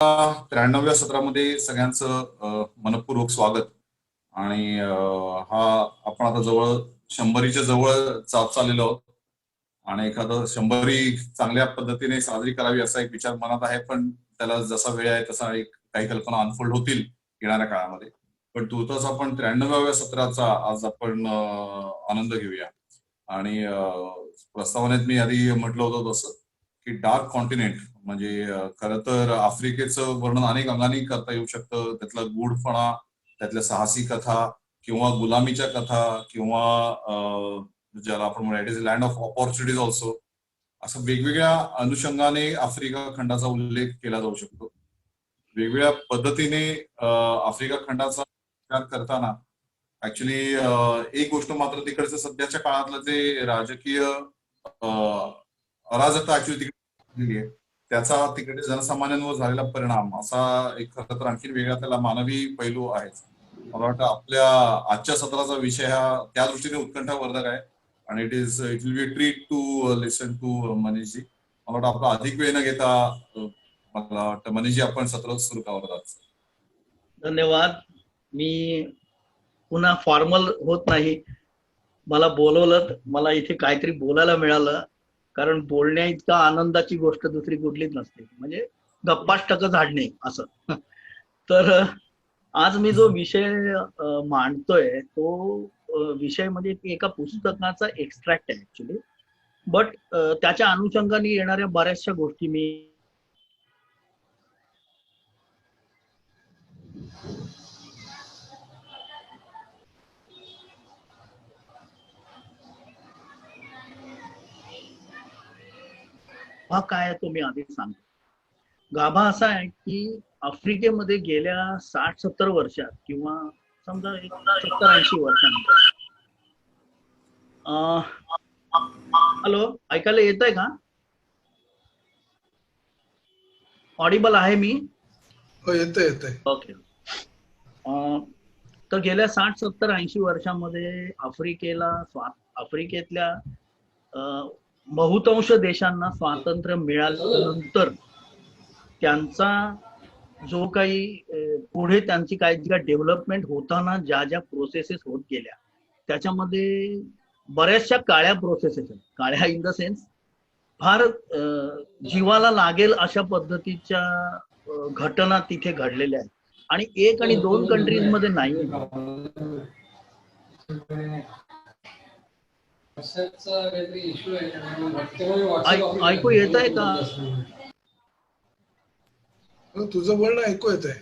93व्या सत्रामध्ये सगळ्यांचं मनपूर्वक स्वागत. आणि हा आपण आता जवळ 100च्या जवळ जात चाललेलो आहोत आणि एखादं 100 चांगल्या पद्धतीने साजरी करावी असा एक विचार मनात आहे. पण त्याला जसा वेळ आहे तसा काही कल्पना अनफोल्ड होतील येणाऱ्या काळामध्ये. पण तूर्तास आपण 93व्या सत्राचा आज आपण आनंद घेऊया. आणि प्रस्तावनेत मी आधी म्हटलं होतं तसं की डार्क कॉन्टिनेंट म्हणजे खरं तर आफ्रिकेचं वर्णन अनेक अंगाने करता येऊ शकतं. त्यातला गूढपणा, त्यातल्या साहसी कथा किंवा गुलामीच्या कथा किंवा ज्याला आपण म्हणूया it is land of opportunities also, असं वेगवेगळ्या अनुषंगाने आफ्रिका खंडाचा उल्लेख केला जाऊ शकतो. वेगवेगळ्या पद्धतीने आफ्रिका खंडाचा विचार करताना ऍक्च्युली एक गोष्ट मात्र तिकडचं सध्याच्या काळातलं जे राजकीय अराजकता ऍक्च्युली तिकडे आहे, त्याचा तिकडे जनसामान्यांवर झालेला परिणाम असा एक खरं तर आणखी वेगळा त्याला मानवी पैलू आहेच. मला वाटतं आपल्या आजच्या सत्राचा विषय हा त्या दृष्टीने उत्कंठावर्धक आहे आणि it will be treat to listen to Manishji. मला वाटतं आपला अधिक वेळ न घेता मला वाटतं मनीषजी आपण सत्र सुरू करावं. धन्यवाद. मी पुन्हा फॉर्मल होत नाही. मला बोलवलं, मला इथे काहीतरी बोलायला मिळालं, कारण बोलण्या इतका आनंदाची गोष्ट दुसरी कुठलीच नसते. म्हणजे गप्पाच टक झाडणे असं. तर आज मी जो विषय मांडतोय तो विषय म्हणजे एका पुस्तकाचा एक्स्ट्रॅक्ट आहे ऍक्च्युली. बट त्याच्या अनुषंगाने येणाऱ्या बऱ्याचशा गोष्टी मी हा काय तो मी आधी सांगतो. गाभा असा आहे की आफ्रिकेमध्ये गेल्या 60-70 वर्षात किंवा समजा 70-80 वर्षांमध्ये हॅलो, ऐकायला येत आहे का? ऑडिबल आहे मी? हो, येतंय. ओके. तर गेल्या 60-70-80 वर्षांमध्ये आफ्रिकेतल्या बहुतांश देशांना स्वातंत्र्य मिळाल्यानंतर त्यांचा जो काही पुढे त्यांची काही डेव्हलपमेंट होताना ज्या प्रोसेसेस होत गेल्या त्याच्यामध्ये बऱ्याचशा काळ्या प्रोसेसेस आहेत. काळ्या इन द सेन्स फार जीवाला लागेल अशा पद्धतीच्या घटना तिथे घडलेल्या आहेत आणि 1 आणि 2 कंट्रीज मध्ये नाही. ऐकू येत आहे का? तुझं बोलणं ऐकू येत आहे.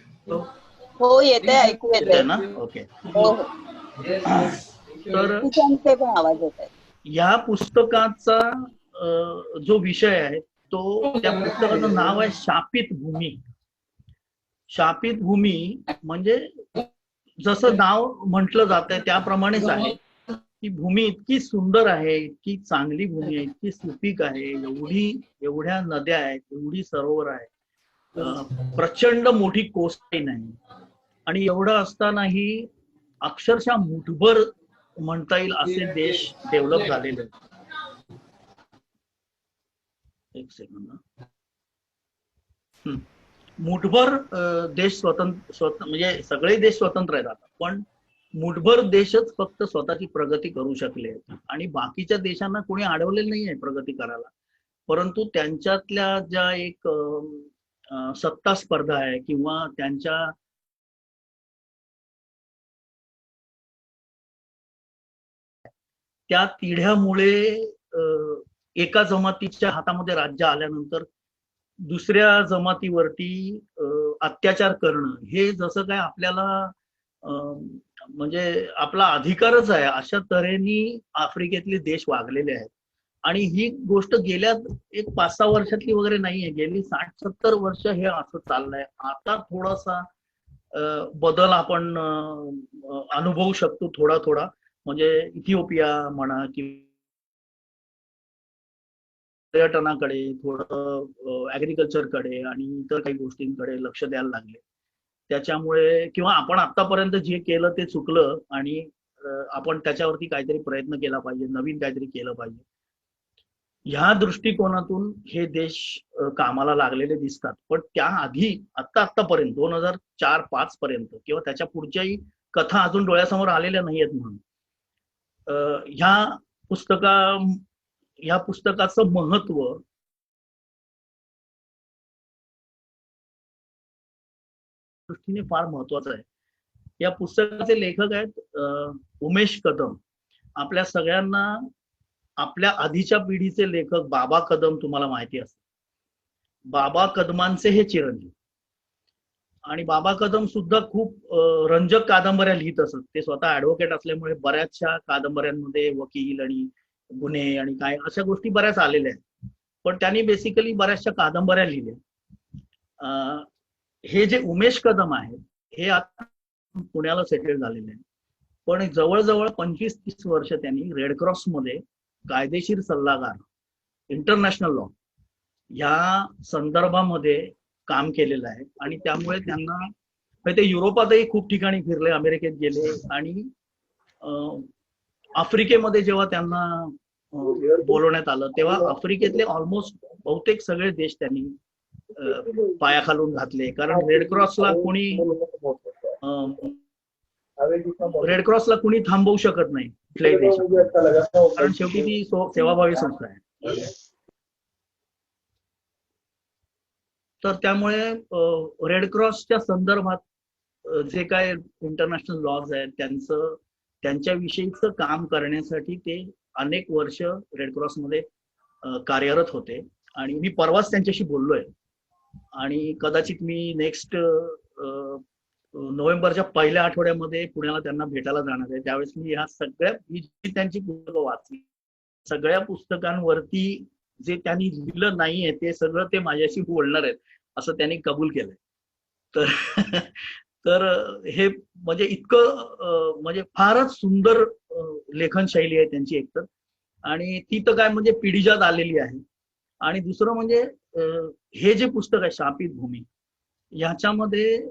हो, येते, ऐकू येते ना. ओके. तर आवाज येत आहे. या पुस्तकाचा जो विषय आहे तो, त्या पुस्तकाचं नाव आहे शापित भूमी. शापित भूमी म्हणजे जसं नाव म्हटलं जात आहे त्याप्रमाणेच आहे. ती भूमी इतकी सुंदर आहे, इतकी चांगली भूमी आहे, इतकी सुपीक आहे, एवढ्या नद्या आहेत, एवढी सरोवर आहे, प्रचंड मोठी कोस्टलाईन आहे आणि एवढं असतानाही अक्षरशः मुठभर म्हणता येईल असे देश डेव्हलप झालेले आहेत. एक सेकंद. मुठभर देश स्वतंत्र म्हणजे सगळे देश स्वतंत्र आहेत आता, पण मुठभर देशच फक्त स्वतःची प्रगती करू शकले आणि बाकीच्या देशांना कोणी अडवलेलं नाही आहे प्रगती करायला. परंतु त्यांच्यातल्या ज्या एक सत्ता स्पर्धा आहे किंवा त्यांच्या त्या तिढ्यामुळे एका जमातीच्या हातामध्ये राज्य आल्यानंतर दुसऱ्या जमातीवरती अत्याचार करणं हे जसं काय आपल्याला म्हणजे आपला अधिकारच आहे अशा तऱ्हेने आफ्रिकेतले देश वागलेले आहेत. आणि ही गोष्ट गेल्या एक 5-6 वर्षातली वगैरे नाहीये, गेली 60-70 वर्ष हे असं चाललंय. आता थोडासा बदल आपण अनुभवू शकतो थोडा. म्हणजे इथिओपिया म्हणा की पर्यटनाकडे, थोडं ऍग्रिकल्चरकडे आणि इतर काही गोष्टींकडे लक्ष द्यायला लागले. त्याच्यामुळे किंवा आपण आतापर्यंत जे केलं ते चुकलं आणि आपण त्याच्यावरती काहीतरी प्रयत्न केला पाहिजे, नवीन काहीतरी केलं पाहिजे. ह्या दृष्टिकोनातून हे देश कामाला लागलेले दिसतात. पण त्याआधी आतापर्यंत 2004-5 पर्यंत किंवा त्याच्या पुढच्याही कथा अजून डोळ्यासमोर आलेल्या नाहीयेत म्हणून ह्या पुस्तका ह्या पुस्तकाचं महत्व दृष्टीने फार महत्वाचं आहे. या पुस्तकाचे लेखक आहेत उमेश कदम. आपल्या सगळ्यांना आपल्या आधीच्या पिढीचे लेखक बाबा कदम तुम्हाला माहिती असते. बाबा कदमांचे हे चिरंजीव. आणि बाबा कदम सुद्धा खूप रंजक कादंबऱ्या लिहित असत. ते स्वतः ऍडव्होकेट असल्यामुळे बऱ्याचशा कादंबऱ्यांमध्ये वकील आणि गुन्हे आणि काय अशा गोष्टी बऱ्याच आलेल्या आहेत. पण त्यांनी बेसिकली बऱ्याचशा कादंबऱ्या लिहिल्या. हे जे उमेश कदम आहेत हे आता पुण्याला सेटल झालेले आहेत. पण जवळजवळ 25-30 वर्ष त्यांनी रेड क्रॉस मध्ये कायदेशीर सल्लागार इंटरनॅशनल लॉ या संदर्भामध्ये काम केलेलं आहे. आणि त्यामुळे त्यांना ते युरोपातही खूप ठिकाणी फिरले, अमेरिकेत गेले आणि आफ्रिकेमध्ये जेव्हा त्यांना बोलवण्यात आलं तेव्हा आफ्रिकेतले ऑलमोस्ट बहुतेक सगळे देश त्यांनी पायाखालून घातले. कारण रेड क्रॉसला कुणी थांबवू शकत नाही कुठल्याही देशात, कारण शेवटी ती सेवाभावी संस्था आहे. तर त्यामुळे रेड क्रॉसच्या संदर्भात जे काय इंटरनॅशनल लॉज आहेत त्यांच्याविषयीचं काम करण्यासाठी ते अनेक वर्ष रेड क्रॉसमध्ये कार्यरत होते. आणि मी परवाच त्यांच्याशी बोललोय आणि कदाचित मी नेक्स्ट नोव्हेंबरच्या पहिल्या आठवड्यामध्ये पुण्याला त्यांना भेटायला जाणार आहे. त्यावेळेस मी जी त्यांची पुस्तकं वाचली, सगळ्या पुस्तकांवरती जे त्यांनी लिहिलं नाहीये ते सगळं ते माझ्याशी बोलणार आहेत असं त्यांनी कबूल केलंय. तर हे म्हणजे इतकं म्हणजे फारच सुंदर लेखन शैली आहे त्यांची एकतर. आणि ती तर काय म्हणजे पिढीजात आलेली आहे. आणि दुसरं म्हणजे हे जे पुस्तक आहे शापित भूमी, ह्याच्यामध्ये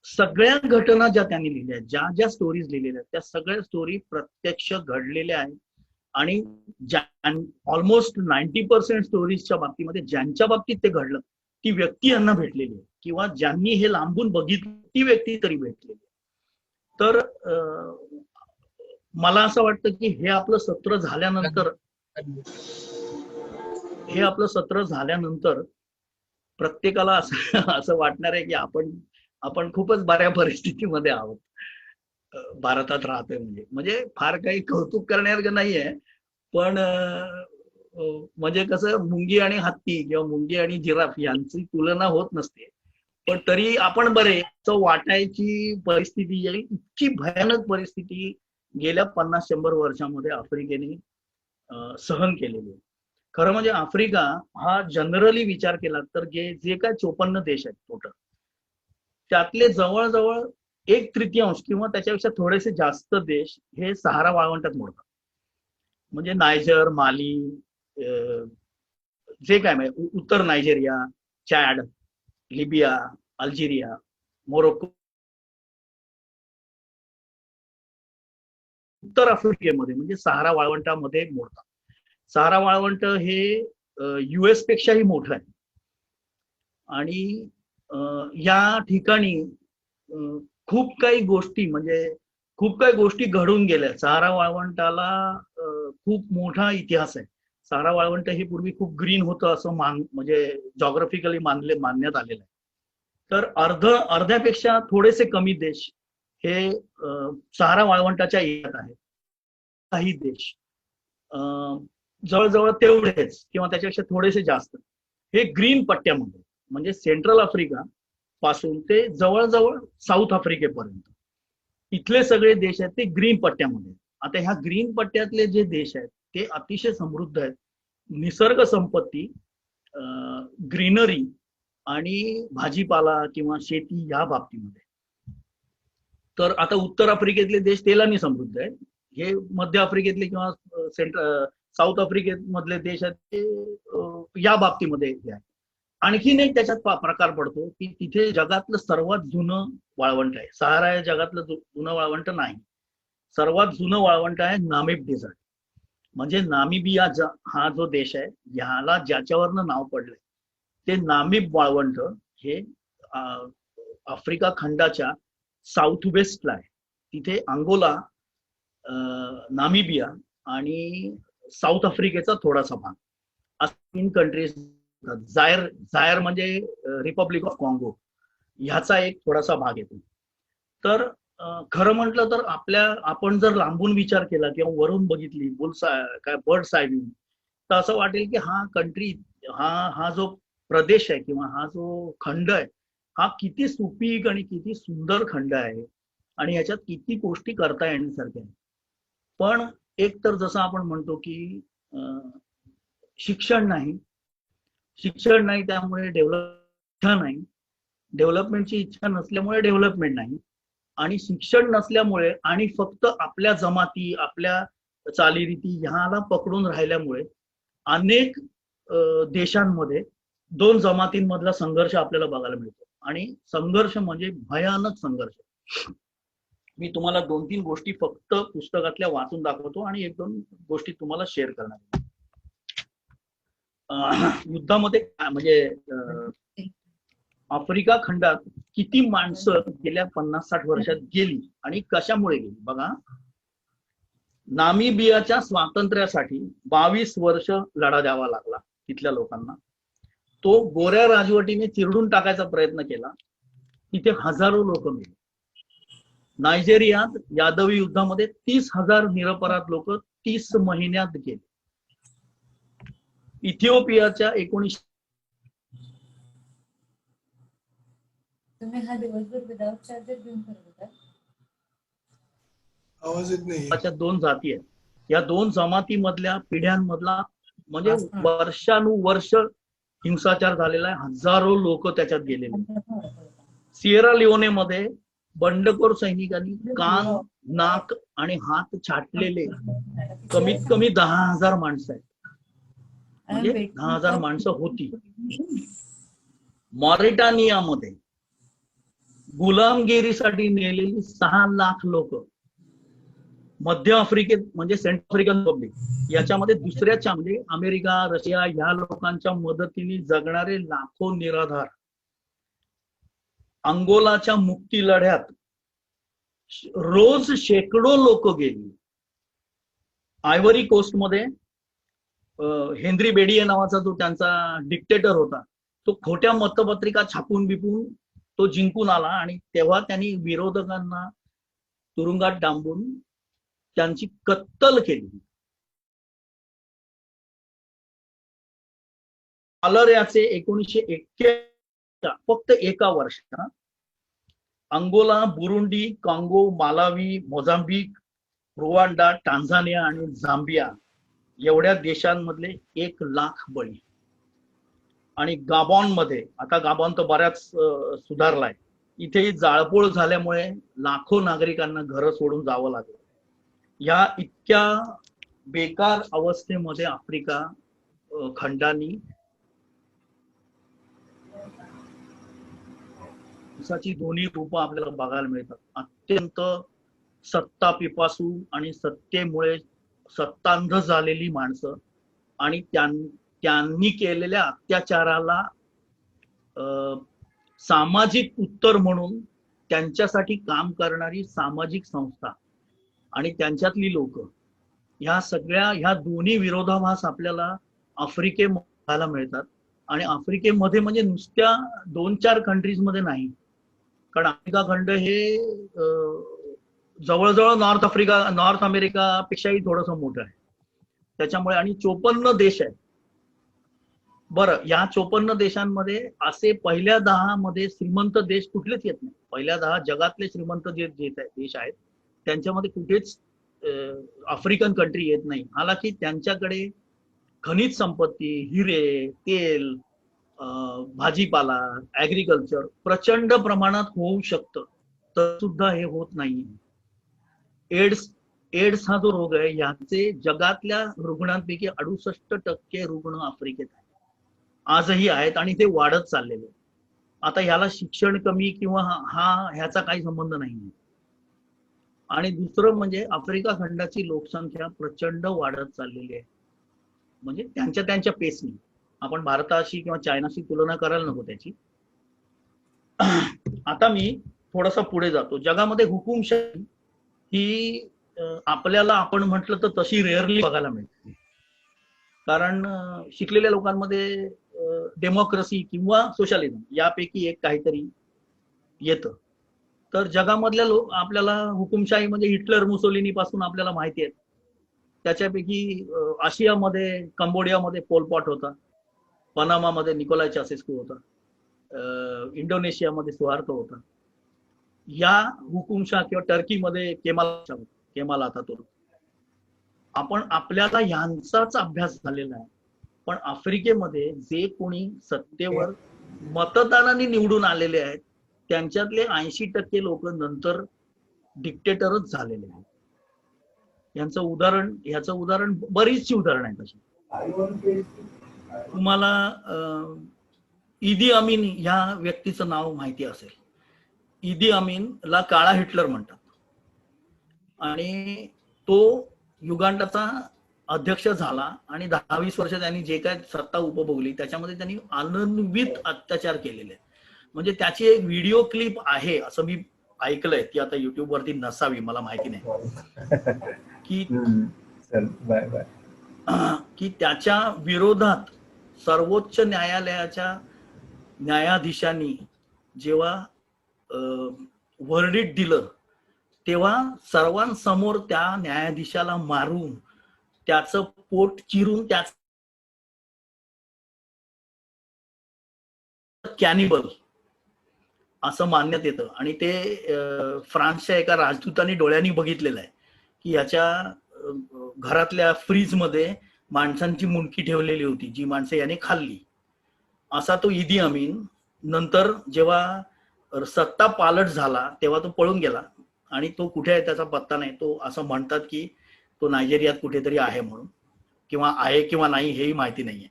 सगळ्या घटना ज्या त्यांनी लिहिल्या आहेत, ज्या ज्या स्टोरीज लिहिलेल्या आहेत त्या सगळ्या स्टोरी प्रत्यक्ष घडलेल्या आहेत. आणि ऑलमोस्ट 90% स्टोरीजच्या बाबतीमध्ये ज्यांच्या बाबतीत ते घडलं ती व्यक्ती यांना भेटलेली आहे किंवा ज्यांनी हे लांबून बघितलं ती व्यक्ती तरी भेटलेली आहे. तर मला असं वाटतं की हे आपलं सत्र झाल्यानंतर प्रत्येकाला असं वाटणार आहे की आपण खूपच बऱ्या परिस्थितीमध्ये आहोत. भारतात राहतोय म्हणजे फार काही कौतुक करण्यासारखं नाहीये. पण म्हणजे कसं मुंगी आणि हत्ती किंवा मुंगी आणि जिराफ यांची तुलना होत नसते. पण तरी आपण बरे असं वाटायची परिस्थिती येईल. इतकी भयानक परिस्थिती गेल्या 50-100 वर्षामध्ये आफ्रिकेने सहन केलेली आहे. खरं म्हणजे आफ्रिका हा जनरली विचार केला तर जे काय 54 देश आहेत टोटल, त्यातले जवळजवळ 1/3 किंवा त्याच्यापेक्षा थोडेसे जास्त देश हे सहारा वाळवंटात मोडतात. म्हणजे नायजर, माली, जे काय म्हणजे उत्तर नायजेरिया, चॅड, लिबिया, अल्जेरिया, मोरोक्को, उत्तर आफ्रिकेमध्ये म्हणजे सहारा वाळवंटामध्ये मोडतात. सहारा वाळवंट हे US पेक्षाही मोठं आहे. आणि या ठिकाणी खूप काही गोष्टी घडून गेल्या. सहारा वाळवंटाला खूप मोठा इतिहास आहे. सहारा वाळवंट हे पूर्वी खूप ग्रीन होतं असं म्हणजे जॉग्राफिकली मानण्यात आलेलं आहे. तर अर्ध्यापेक्षा थोडेसे कमी देश हे सहारा वाळवंटाच्या एरियात आहेत. काही देश जवळजवळ तेवढेच किंवा त्याच्यापेक्षा थोडेसे जास्त हे ग्रीन पट्ट्यामध्ये, म्हणजे सेंट्रल आफ्रिका पासून ते जवळजवळ साऊथ आफ्रिकेपर्यंत इथले सगळे देश आहेत ते ग्रीन पट्ट्यामध्ये. आता ह्या ग्रीन पट्ट्यातले जे देश आहेत ते अतिशय समृद्ध आहेत. निसर्ग संपत्ती, ग्रीनरी आणि भाजीपाला किंवा शेती या बाबतीमध्ये. तर आता उत्तर आफ्रिकेतले देश तेलानी समृद्ध आहेत. हे मध्य आफ्रिकेतले किंवा साऊथ आफ्रिकेमधले देश आहेत ते या बाबतीमध्ये आहे. आणखीन एक त्याच्यात प्रकार पडतो की तिथे जगातलं सर्वात जुनं वाळवंट आहे. सहारा हे जगातलं जुनं वाळवंट नाही. सर्वात जुनं वाळवंट आहे नामीब डेझर्ट. म्हणजे नामिबिया हा जो देश आहे ह्याला ज्याच्यावरनं नाव पडलंय ते नामिब वाळवंट हे आफ्रिका खंडाच्या साऊथ वेस्टला आहे. तिथे अंगोला, नामिबिया आणि साऊथ आफ्रिकेचा थोडासा भाग, अशा 3 कंट्रीज. जायर म्हणजे रिपब्लिक ऑफ कॉंगो, ह्याचा एक थोडासा भाग येतो. तर खरं म्हटलं तर आपण जर लांबून विचार केला किंवा वरून बघितली काय बर्ड सायविंग, तर असं वाटेल की हा कंट्री, हा जो प्रदेश आहे किंवा हा जो खंड आहे हा किती सुपीक आणि किती सुंदर खंड आहे आणि ह्याच्यात किती गोष्टी करता येण्यासारख्या आहे. पण एक तर जसं आपण म्हणतो की शिक्षण नाही त्यामुळे डेव्हलपमेंटची इच्छा नसल्यामुळे डेव्हलपमेंट नाही, आणि शिक्षण नसल्यामुळे आणि फक्त आपल्या जमाती, आपल्या चालीरीती ह्याला पकडून राहिल्यामुळे अनेक देशांमध्ये 2 जमातींमधला संघर्ष आपल्याला बघायला मिळतो. आणि संघर्ष म्हणजे भयानक संघर्ष. मी तुम्हाला 2-3 गोष्टी फक्त पुस्तकातल्या वाचून दाखवतो आणि 1-2 गोष्टी तुम्हाला शेअर करणार. युद्धामध्ये म्हणजे आफ्रिका खंडात किती माणसं गेल्या 50-60 वर्षात गेली आणि कशामुळे गेली बघा. नामिबियाच्या स्वातंत्र्यासाठी 22 वर्ष लढा द्यावा लागला तिथल्या लोकांना. तो गोऱ्या राजवटीने चिरडून टाकायचा प्रयत्न केला. तिथे हजारो लोक मेले. नायजेरियात यादवी युद्धामध्ये 30,000 निरपराध लोक 30 महिन्यात गेले. इथिओपियाच्या 19 तुम्ही हा दिवसभर विदाउट चार्जर घेऊन करत होता? आवाज येत नाही. 2 जाती आहेत. या 2 जमातीमधल्या पिढ्यांमधला म्हणजे वर्षानुवर्ष हिंसाचार झालेला आहे. हजारो लोक त्याच्यात गेलेले. सिएरा लिओनेमध्ये बंडखोर सैनिकांनी कान, नाक आणि हात छाटलेले कमीत कमी 10,000 माणसं आहेत. म्हणजे 10,000 माणसं होती. मॉरिटानियामध्ये गुलामगिरीसाठी नेलेली 6 लाख लोक. मध्य आफ्रिकेत म्हणजे सेंट्रल आफ्रिकन रिपब्लिक याच्यामध्ये दुसऱ्याच्या म्हणजे अमेरिका, रशिया ह्या लोकांच्या मदतीने जगणारे लाखो निराधार. अंगोलाच्या मुक्ती लढ्यात रोज शेकडो लोक गेली. आयव्हरी कोस्टमध्ये हेनरी बेडिये नावाचा जो त्यांचा डिक्टेटर होता तो खोट्या मतपत्रिका छापून बिपून तो जिंकून आला आणि तेव्हा त्यांनी विरोधकांना तुरुंगात डांबून त्यांची कत्तल केली. याचे 1981 फक्त एका वर्षात Angola, Burundi, Congo, Malawi, Mozambique, Rwanda, Tanzania आणि झांबिया एवढ्या देशांमधले 1 लाख बळी. आणि गाबॉनमध्ये, आता गाबॉन तर बऱ्याच सुधारलाय, इथेही जाळपोळ झाल्यामुळे लाखो नागरिकांना घरं सोडून जावं लागलं. या इतक्या बेकार अवस्थेमध्ये आफ्रिका खंडानी हिंसाची दोन्ही रूपं आपल्याला बघायला मिळतात. अत्यंत सत्ता पिपासू आणि सत्तेमुळे सत्तांध झालेली माणसं आणि त्यांनी केलेल्या अत्याचाराला सामाजिक उत्तर म्हणून त्यांच्यासाठी काम करणारी सामाजिक संस्था आणि त्यांच्यातली लोक, ह्या दोन्ही विरोधाभास आपल्याला आफ्रिकेमध्ये बघायला मिळतात. आणि आफ्रिकेमध्ये म्हणजे नुसत्या 2-4 कंट्रीजमध्ये नाही, कारण आफ्रिका खंड हे जवळजवळ नॉर्थ अमेरिका पेक्षाही थोडस मोठं आहे. त्याच्यामुळे आणि 54 देश आहेत. बरं, या 54 देशांमध्ये असे पहिल्या 10 मध्ये श्रीमंत देश कुठलेच येत नाही. पहिल्या 10 जगातले श्रीमंत जे देश आहेत त्यांच्यामध्ये कुठेच आफ्रिकन कंट्री येत नाही. हालाकी त्यांच्याकडे खनिज संपत्ती, हिरे, तेल, भाजीपाला, ऍग्रिकल्चर प्रचंड प्रमाणात होऊ शकतं, तर सुद्धा हे होत नाही. एड्स हा जो रोग आहे याचे जगातल्या रुग्णांपैकी 68% रुग्ण आफ्रिकेत आहेत, आजही आहेत आणि ते वाढत चाललेले. आता ह्याला शिक्षण कमी किंवा ह्याचा काही संबंध नाही. आणि दुसरं म्हणजे आफ्रिका खंडाची लोकसंख्या प्रचंड वाढत चाललेली आहे, म्हणजे त्यांच्या पेसनी. आपण भारताशी किंवा चायनाशी तुलना करायला नको त्याची. आता मी थोडासा पुढे जातो. जगामध्ये हुकुमशाही ही आपल्याला आपण म्हटलं तर तशी रेअरली बघायला मिळते. कारण शिकलेल्या लोकांमध्ये डेमोक्रेसी किंवा सोशलिझम यापैकी एक काहीतरी येतं. तर जगामधल्या आपल्याला हुकुमशाही म्हणजे हिटलर मुसोलिनी पासून आपल्याला माहिती आहे. त्याच्यापैकी आशियामध्ये कंबोडियामध्ये पोलपॉट होता, पनामामध्ये निकोलाय चासेस्कू होता, इंडोनेशियामध्ये सुहार्तो होता, या हुकुमशाह किंवा टर्कीमध्ये केमाल अतातुर्क. आपण आपल्याला यांचाच अभ्यास झालेला आहे. पण आफ्रिकेमध्ये जे कोणी सत्तेवर मतदानाने निवडून आलेले आहेत त्यांच्यातले 80% लोक नंतर डिक्टेटरच झालेले आहेत. ह्याचं उदाहरण बरीचशी उदाहरणं आहेत अशी. तुम्हाला ईदी अमीन ह्या व्यक्तीचं नाव माहिती असेल. ईदी अमीनला काळा हिटलर म्हणतात आणि तो युगांडाचा अध्यक्ष झाला आणि 10-20 वर्ष त्यांनी जे काय सत्ता उपभोगली त्याच्यामध्ये त्यांनी अनन्वित अत्याचार केलेले. म्हणजे त्याची एक व्हिडिओ क्लिप आहे असं मी ऐकलंय, ती आता युट्यूब वरती नसावी, मला माहिती नाही की त्याच्या विरोधात सर्वोच्च न्यायालयाच्या न्यायाधीशांनी जेव्हा व्हर्डिक्ट दिलं तेव्हा सर्वांसमोर त्या न्यायाधीशाला मारून त्याचं पोट चिरून त्याच कॅनिबल असं मानण्यात येतं. आणि ते फ्रान्सच्या एका राजदूतांनी डोळ्यांनी बघितलेलं आहे की याच्या घरातल्या फ्रीज मध्ये माणसांची मुंडकी ठेवलेली होती जी माणसं याने खाल्ली. असा तो ईदी अमीन नंतर जेव्हा सत्ता पालट झाला तेव्हा तो पळून गेला आणि तो कुठे आहे त्याचा पत्ता नाही. तो असं म्हणतात की तो नायजेरियात कुठेतरी आहे म्हणून, किंवा आहे किंवा नाही हेही माहिती नाहीये.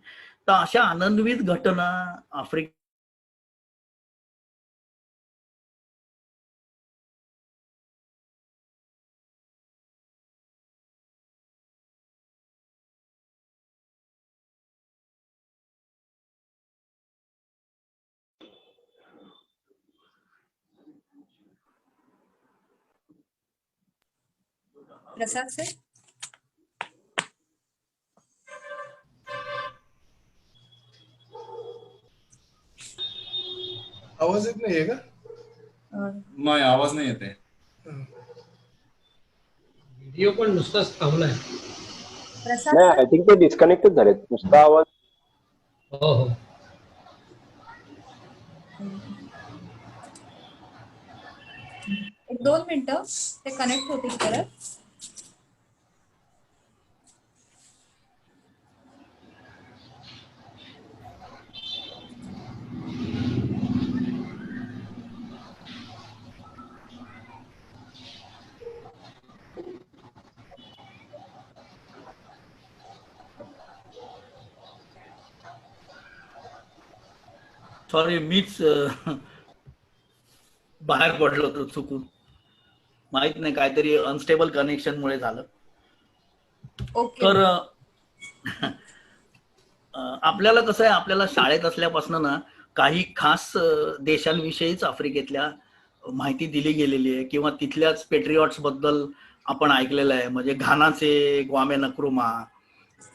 तर अशा अनन्वित घटना आफ्रिका प्रसाद सर, आवाज येत नाहीये का? नाही, आवाज नाही येते. व्हिडिओ पण नुसताच थांबलाय. प्रसाद नाही, सर, आय थिंक ते डिस्कनेक्टेड झालेत. नुसता आवाज. हो हो, एक 2 मिनिटं ते कनेक्ट होतील परत. सॉरी, मीच बाहेर पडलो होतो चुकून, माहित नाही काहीतरी अनस्टेबल कनेक्शन मुळे झालं. ओके. तर आपल्याला कसं आहे, आपल्याला शाळेत असल्यापासून ना काही खास देशांविषयीच आफ्रिकेतल्या माहिती दिली गेलेली आहे किंवा तिथल्याच पेट्रिऑट्स बद्दल आपण ऐकलेलं आहे. म्हणजे घानाचे ग्वामे नक्रुमा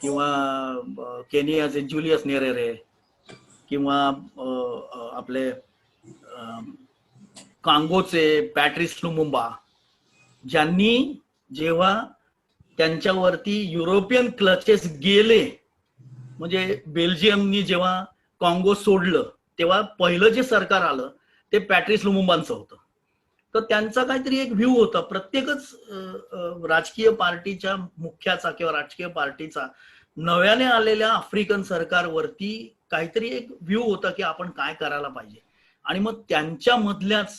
किंवा केनियाचे ज्युलियस नेरेरे किंवा आपले कांगोचे पॅट्रिस लुमुंबा, ज्यांनी जेव्हा त्यांच्यावरती युरोपियन क्लचेस गेले, म्हणजे बेल्जियमनी जेव्हा काँगो सोडलं तेव्हा पहिलं जे सरकार आलं ते पॅट्रिस लुमुंबांचं होतं. तर त्यांचा काहीतरी एक व्ह्यू होता. प्रत्येकच राजकीय पार्टीच्या मुख्याचा किंवा राजकीय पार्टीचा नव्याने आलेल्या आफ्रिकन सरकारवरती काहीतरी एक व्ह्यू होता की आपण काय करायला पाहिजे. आणि मग त्यांच्या मधल्याच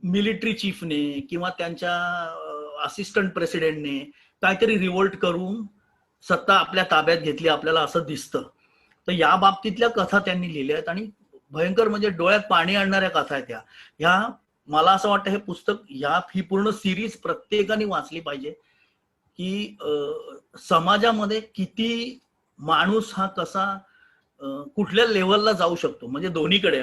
मिलिटरी चीफने किंवा त्यांच्या असिस्टंट प्रेसिडेंटने काहीतरी रिव्होल्ट करून सत्ता आपल्या ताब्यात घेतली, आपल्याला असं दिसतं. तर या बाबतीतल्या कथा त्यांनी लिहिल्या आहेत आणि भयंकर म्हणजे डोळ्यात पाणी आणणाऱ्या कथा आहेत ह्या मला असं वाटतं हे पुस्तक ही पूर्ण सिरीज प्रत्येकाने वाचली पाहिजे, की समाजामध्ये किती माणूस हा कसा कुठल्या लेवलला जाऊ शकतो, म्हणजे दोन्हीकडे,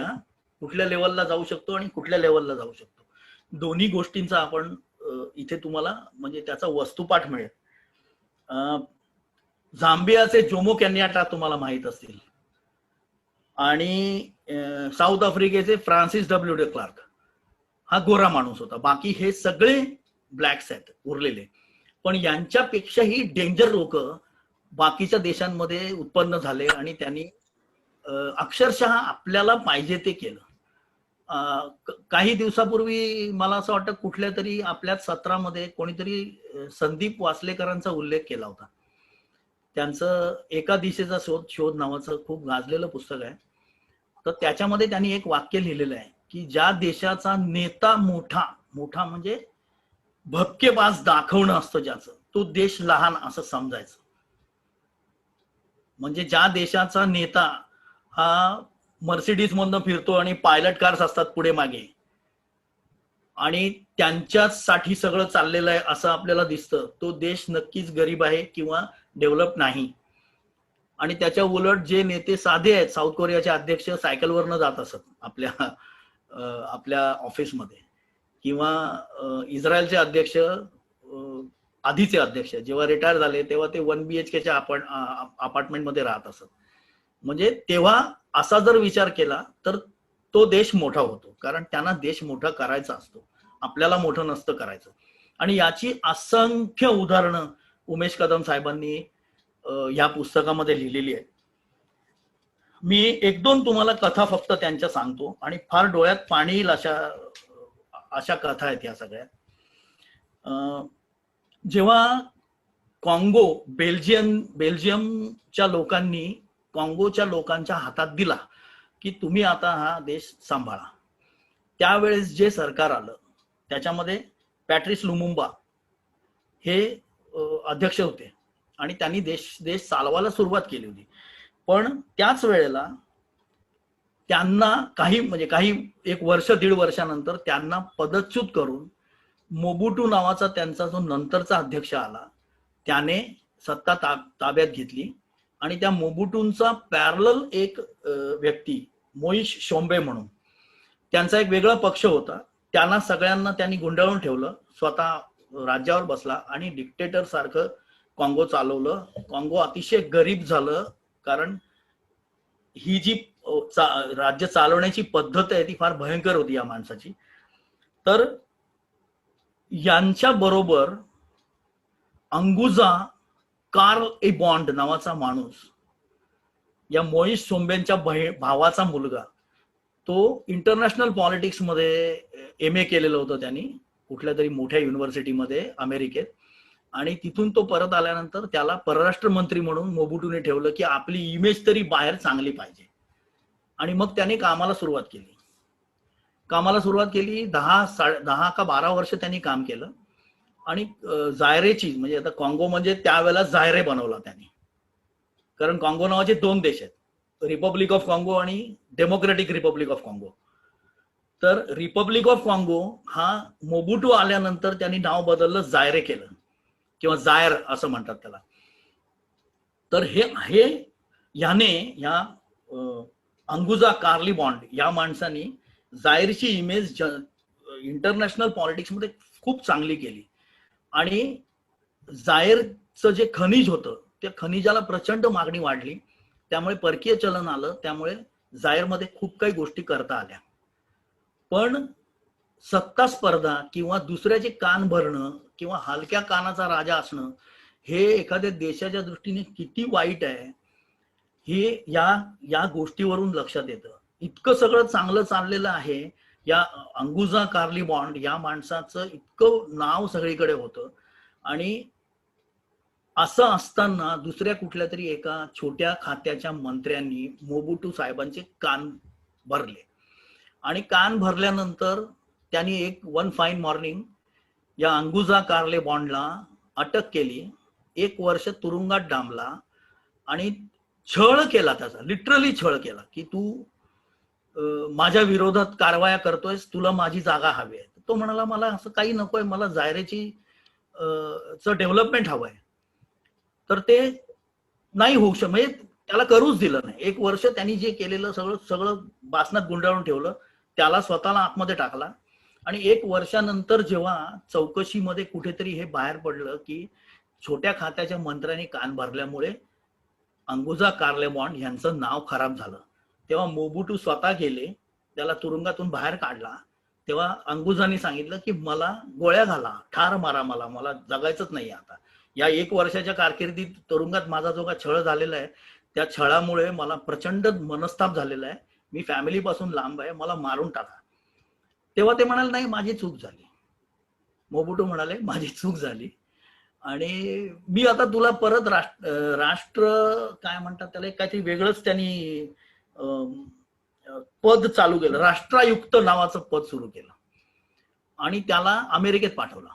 कुठल्या लेवलला जाऊ शकतो आणि कुठल्या लेवलला जाऊ शकतो, दोन्ही गोष्टींचा आपण इथे तुम्हाला म्हणजे त्याचा वस्तुपाठ मिळेल. झांबियाचे जोमो केन्याटा तुम्हाला माहित असतील, आणि साऊथ आफ्रिकेचे फ्रान्सिस W.D. क्लार्क हा गोरा माणूस होता. बाकी हे सगळे ब्लॅक्स आहेत उरलेले, पण यांच्यापेक्षाही डेंजर लोक बाकीच्या देशांमध्ये उत्पन्न झाले आणि त्यांनी अक्षरशः आपल्याला पाहिजे ते केलं. काही दिवसापूर्वी मला असं वाटतं कुठल्या तरी आपल्याच सत्रामध्ये कोणीतरी संदीप वासलेकरांचा उल्लेख केला होता. त्यांचं एका दिशेचा शोध नावाचं खूप गाजलेलं पुस्तक आहे. तर त्याच्यामध्ये त्यांनी एक वाक्य लिहिलेलं आहे की ज्या देशाचा नेता मोठा म्हणजे भपकेबाज दाखवणं असतं ज्याचं, तो देश लहान असं समजायचं. म्हणजे ज्या देशाचा नेता हा मर्सिडीज मधनं फिरतो आणि पायलट कार्स असतात पुढे मागे आणि त्यांच्यासाठी सगळं चाललेलं आहे असं आपल्याला दिसतं, तो देश नक्कीच गरीब आहे किंवा डेव्हलप नाही. आणि त्याच्या उलट जे नेते साधे आहेत, साऊथ कोरियाचे अध्यक्ष सायकलवरनं जात असत आपल्या ऑफिसमध्ये, किंवा इस्रायलचे अध्यक्ष, आधीचे अध्यक्ष जेव्हा रिटायर झाले तेव्हा ते 1 BHKच्या अपार्टमेंटमध्ये राहत असत. म्हणजे तेव्हा असा जर विचार केला तर तो देश मोठा होतो, कारण त्यांना देश मोठा करायचा असतो, आपल्याला मोठं नसतं करायचं. आणि याची असंख्य उदाहरणं उमेश कदम साहेबांनी या पुस्तकामध्ये लिहिलेली आहे. मी 1-2 तुम्हाला कथा फक्त त्यांच्या सांगतो आणि फार डोळ्यात पाणी येईल अशा कथा आहेत या सगळ्या. जेव्हा कॉंगो बेल्जियमच्या लोकांनी कॉंगोच्या लोकांच्या हातात दिला की तुम्ही आता हा देश सांभाळा, त्यावेळेस जे सरकार आलं त्याच्यामध्ये पॅट्रिस लुमुंबा हे अध्यक्ष होते आणि त्यांनी देश चालवायला सुरुवात केली होती. पण त्याच वेळेला त्यांना काही 1 वर्ष 1.5 वर्षानंतर त्यांना पदच्युत करून मोबुटू नावाचा त्यांचा जो नंतरचा अध्यक्ष आला त्याने सत्ता ताब्यात घेतली. आणि त्या मोबुटूंचा पॅरलल एक व्यक्ती मोईश शोम्बे म्हणून, त्यांचा एक वेगळा पक्ष होता, त्यांना सगळ्यांना त्यांनी गुंडाळून ठेवलं, स्वतः राज्यावर बसला आणि डिक्टेटर सारखं कॉंगो चालवलं. कॉंगो अतिशय गरीब झालं, कारण ही जी राज्य चालवण्याची पद्धत आहे ती फार भयंकर होती या माणसाची. तर यांच्या बरोबर अंगुजा कार्ल ए बॉन्ड नावाचा माणूस, या मोईश सोंबेंच्या भावाचा मुलगा, तो इंटरनॅशनल पॉलिटिक्स मध्ये MA केलेलं होतं त्यांनी कुठल्या तरी मोठ्या युनिव्हर्सिटीमध्ये अमेरिकेत. आणि तिथून तो परत आल्यानंतर त्याला परराष्ट्र मंत्री म्हणून मोबुटूने ठेवलं की आपली इमेज तरी बाहेर चांगली पाहिजे. आणि मग त्याने कामाला सुरुवात केली. 10 का 12 वर्ष त्यांनी काम केलं. आणि जायरेची म्हणजे आता कॉंगो म्हणजे त्यावेळेला जायरे बनवला त्यांनी, कारण कॉंगो नावाचे 2 देश आहेत, रिपब्लिक ऑफ कॉंगो आणि डेमोक्रेटिक रिपब्लिक ऑफ कॉंगो. तर रिपब्लिक ऑफ कॉंगो हा मोबुटू आल्यानंतर त्यांनी नाव बदललं, जायरे केलं किंवा जायर असं म्हणतात त्याला. तर या अंगुजा कार्ली बॉन्ड या माणसाने जायरची इमेज इंटरनॅशनल पॉलिटिक्स मध्ये खूप चांगली केली. आणि जायरचं जे खनिज होतं त्या खनिजाला प्रचंड मागणी वाढली, त्यामुळे परकीय चलन आलं, त्यामुळे जायरमध्ये खूप काही गोष्टी करता आल्या. पण सत्ता स्पर्धा किंवा दुसऱ्याचे कान भरणं किंवा हलक्या कानाचा राजा असणं हे एखाद्या देशाच्या दृष्टीने किती वाईट आहे हे या गोष्टीवरून लक्षात येतं. इतकं सगळं चांगलं चाललेलं आहे, या अंगुजा कार्ली बॉन्ड या माणसाचं इतकं नाव सगळीकडे होतं. आणि असं असताना दुसऱ्या कुठल्या तरी एका छोट्या खात्याच्या मंत्र्यांनी मोबुटू साहेबांचे कान भरले. आणि कान भरल्यानंतर त्यांनी वन फाईन मॉर्निंग या अंगुजा कार्ले बॉन्डला अटक केली, 1 वर्ष तुरुंगात डांबला आणि छळ केला त्याचा, लिटरली छळ केला की तू माझ्या विरोधात कारवाया करतोयस, तुला माझी जागा हवी आहे. तो म्हणाला मला असं काही नकोय, मला जायरेची डेव्हलपमेंट हवंय. तर ते नाही होऊ शकत, म्हणजे त्याला करूच दिलं नाही. 1 वर्ष त्यांनी जे केलेलं सगळं सगळं बासनात गुंडाळून ठेवलं, त्याला स्वतःला आतमध्ये टाकला. आणि 1 वर्षानंतर जेव्हा चौकशीमध्ये कुठेतरी हे बाहेर पडलं की छोट्या खात्याच्या मंत्र्यांनी कान भरल्यामुळे अंगुजा कार्लेबॉन्ड यांचं नाव खराब झालं, तेव्हा मोबुटू स्वतः गेले, त्याला तुरुंगातून बाहेर काढला. तेव्हा अंगुजानी सांगितलं की मला गोळ्या घाला, ठार मारा, मला जगायचंच नाही आता. या 1 वर्षाच्या कारकिर्दीत तुरुंगात माझा जो काही छळ झालेला आहे, त्या छळामुळे मला प्रचंड मनस्ताप झालेला आहे, मी फॅमिली पासून लांब आहे, मला मारून टाका. तेव्हा ते म्हणाले नाही, माझी चूक झाली. मोबुटू म्हणाले माझी चूक झाली आणि मी आता तुला परत राष्ट्र काय म्हणतात त्याला, काहीतरी वेगळंच त्यांनी पद चालू केलं, राष्ट्रायुक्त नावाचं पद सुरू केलं आणि त्याला अमेरिकेत पाठवलं,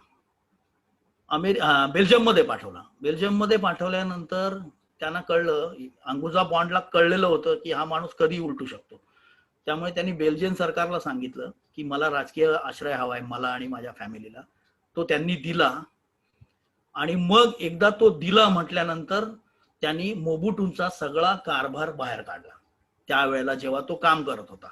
बेल्जियममध्ये पाठवला. बेल्जियममध्ये पाठवल्यानंतर त्यांना कळलं, अंगुजा बॉन्डला कळलेलं होतं की हा माणूस कधी उलटू शकतो. त्यामुळे त्यांनी बेल्जियन सरकारला सांगितलं की मला राजकीय आश्रय हवाय, मला आणि माझ्या फॅमिलीला. तो त्यांनी दिला आणि मग एकदा तो दिला म्हटल्यानंतर त्यांनी मोबुटूंचा सगळा कारभार बाहेर काढला त्यावेळेला जेव्हा तो काम करत होता.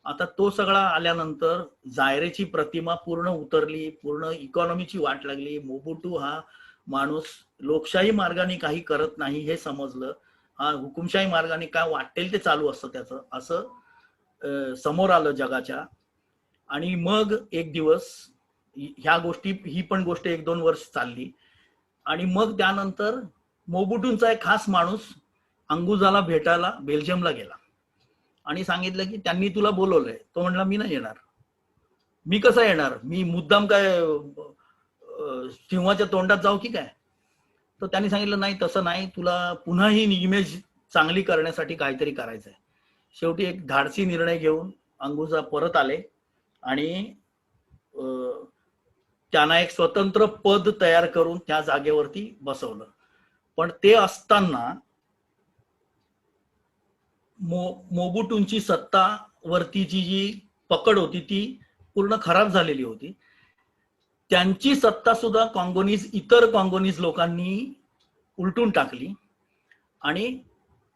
आता तो सगळा आल्यानंतर जायरेची प्रतिमा पूर्ण उतरली, पूर्ण इकॉनॉमीची वाट लागली. मोबुटू हा माणूस लोकशाही मार्गाने काही करत नाही हे समजलं, हा हुकुमशाही मार्गाने काय वाटेल ते चालू असतं त्याचं, असं समोर आलं जगाच्या. आणि मग एक दिवस ही पण गोष्ट 1-2 वर्ष चालली आणि मग त्यानंतर मोबुटूंचा एक खास माणूस अंगुजाला भेटायला बेल्जियमला गेला आणि सांगितलं की त्यांनी तुला बोलवलंय. तो म्हणला मी नाही येणार. मी कसा येणार, मी मुद्दाम काय सिंहाच्या तोंडात जाऊ की काय. तर त्यांनी सांगितलं नाही, तसं नाही, तुला पुन्हा ही इमेज चांगली करण्यासाठी काहीतरी करायचंय. शेवटी एक धाडसी निर्णय घेऊन अंगुजा परत आले आणि त्यांना एक स्वतंत्र पद तयार करून त्या जागेवरती बसवलं. पण ते असताना मोबुटूंची सत्तावरतीची जी पकड होती ती पूर्ण खराब झालेली होती. त्यांची सत्ता सुद्धा इतर कॉंगोनीज लोकांनी उलटून टाकली आणि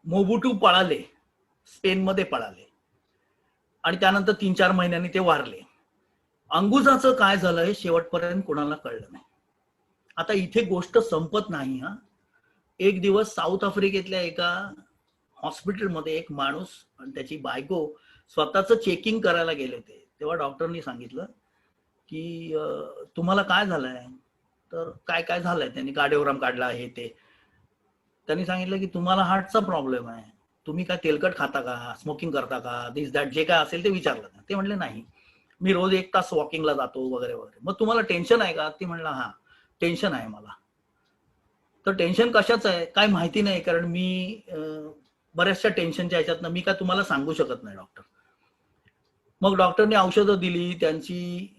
मोबुटू पळाले, स्पेनमध्ये पळाले आणि त्यानंतर 3-4 महिन्यांनी ते वारले. अंगुजाचं काय झालं हे शेवटपर्यंत कोणाला कळलं नाही. आता इथे गोष्ट संपत नाही. एक दिवस साऊथ आफ्रिकेतल्या एका हॉस्पिटलमध्ये एक माणूस आणि त्याची बायको स्वतःच चेकिंग करायला गेले होते. तेव्हा डॉक्टरनी सांगितलं की तुम्हाला काय झालंय. तर काय काय झालंय, त्यांनी कार्डिओग्राम काढला, हे ते. त्यांनी सांगितलं की तुम्हाला हार्टचा प्रॉब्लेम आहे, तुम्ही काय तेलकट खाता का, स्मोकिंग करता का, दिस दॅट, जे काय असेल ते विचारलं. ते म्हणले नाही, मी रोज 1 तास वॉकिंगला जातो वगैरे वगैरे. मग तुम्हाला टेन्शन आहे का. ती म्हणला हा टेन्शन आहे मला. तर टेन्शन कशाचं आहे काय माहिती नाही, कारण मी बऱ्याचशा टेन्शनच्या ह्याच्यातनं मी काय तुम्हाला सांगू शकत नाही डॉक्टर. मग डॉक्टरने औषधं दिली, त्यांची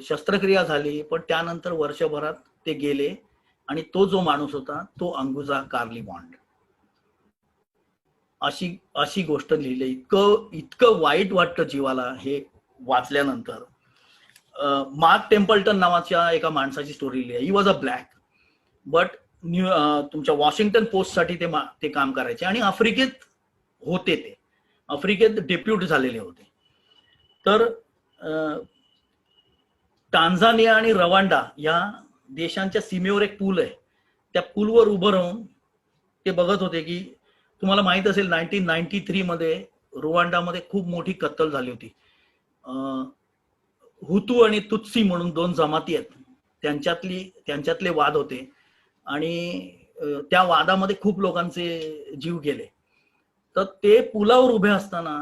शस्त्रक्रिया झाली, पण त्यानंतर वर्षभरात ते गेले आणि तो जो माणूस होता तो अंगुजा कार्लेबॉन्ड. अशी गोष्ट लिहिली. इतकं वाईट वाटतं जीवाला हे वाचल्यानंतर. मार्क टेम्पल्टन नावाच्या एका माणसाची स्टोरी लिहिली. He was a black, but तुमच्या वॉशिंग्टन पोस्ट साठी ते काम करायचे आणि आफ्रिकेत होते, ते आफ्रिकेत डेप्यूट झालेले होते. तर टांझानिया आणि रवांडा या देशांच्या सीमेवर एक पूल आहे, त्या पूलवर उभं राहून ते बघत होते की तुम्हाला माहित असेल 1993 मध्ये रुवांडामध्ये खूप मोठी कत्तल झाली होती. हुतू आणि तुत्सी म्हणून 2 जमाती आहेत, त्यांच्यातले वाद होते आणि त्या वादामध्ये खूप लोकांचे जीव गेले. तर ते पुलावर उभे असताना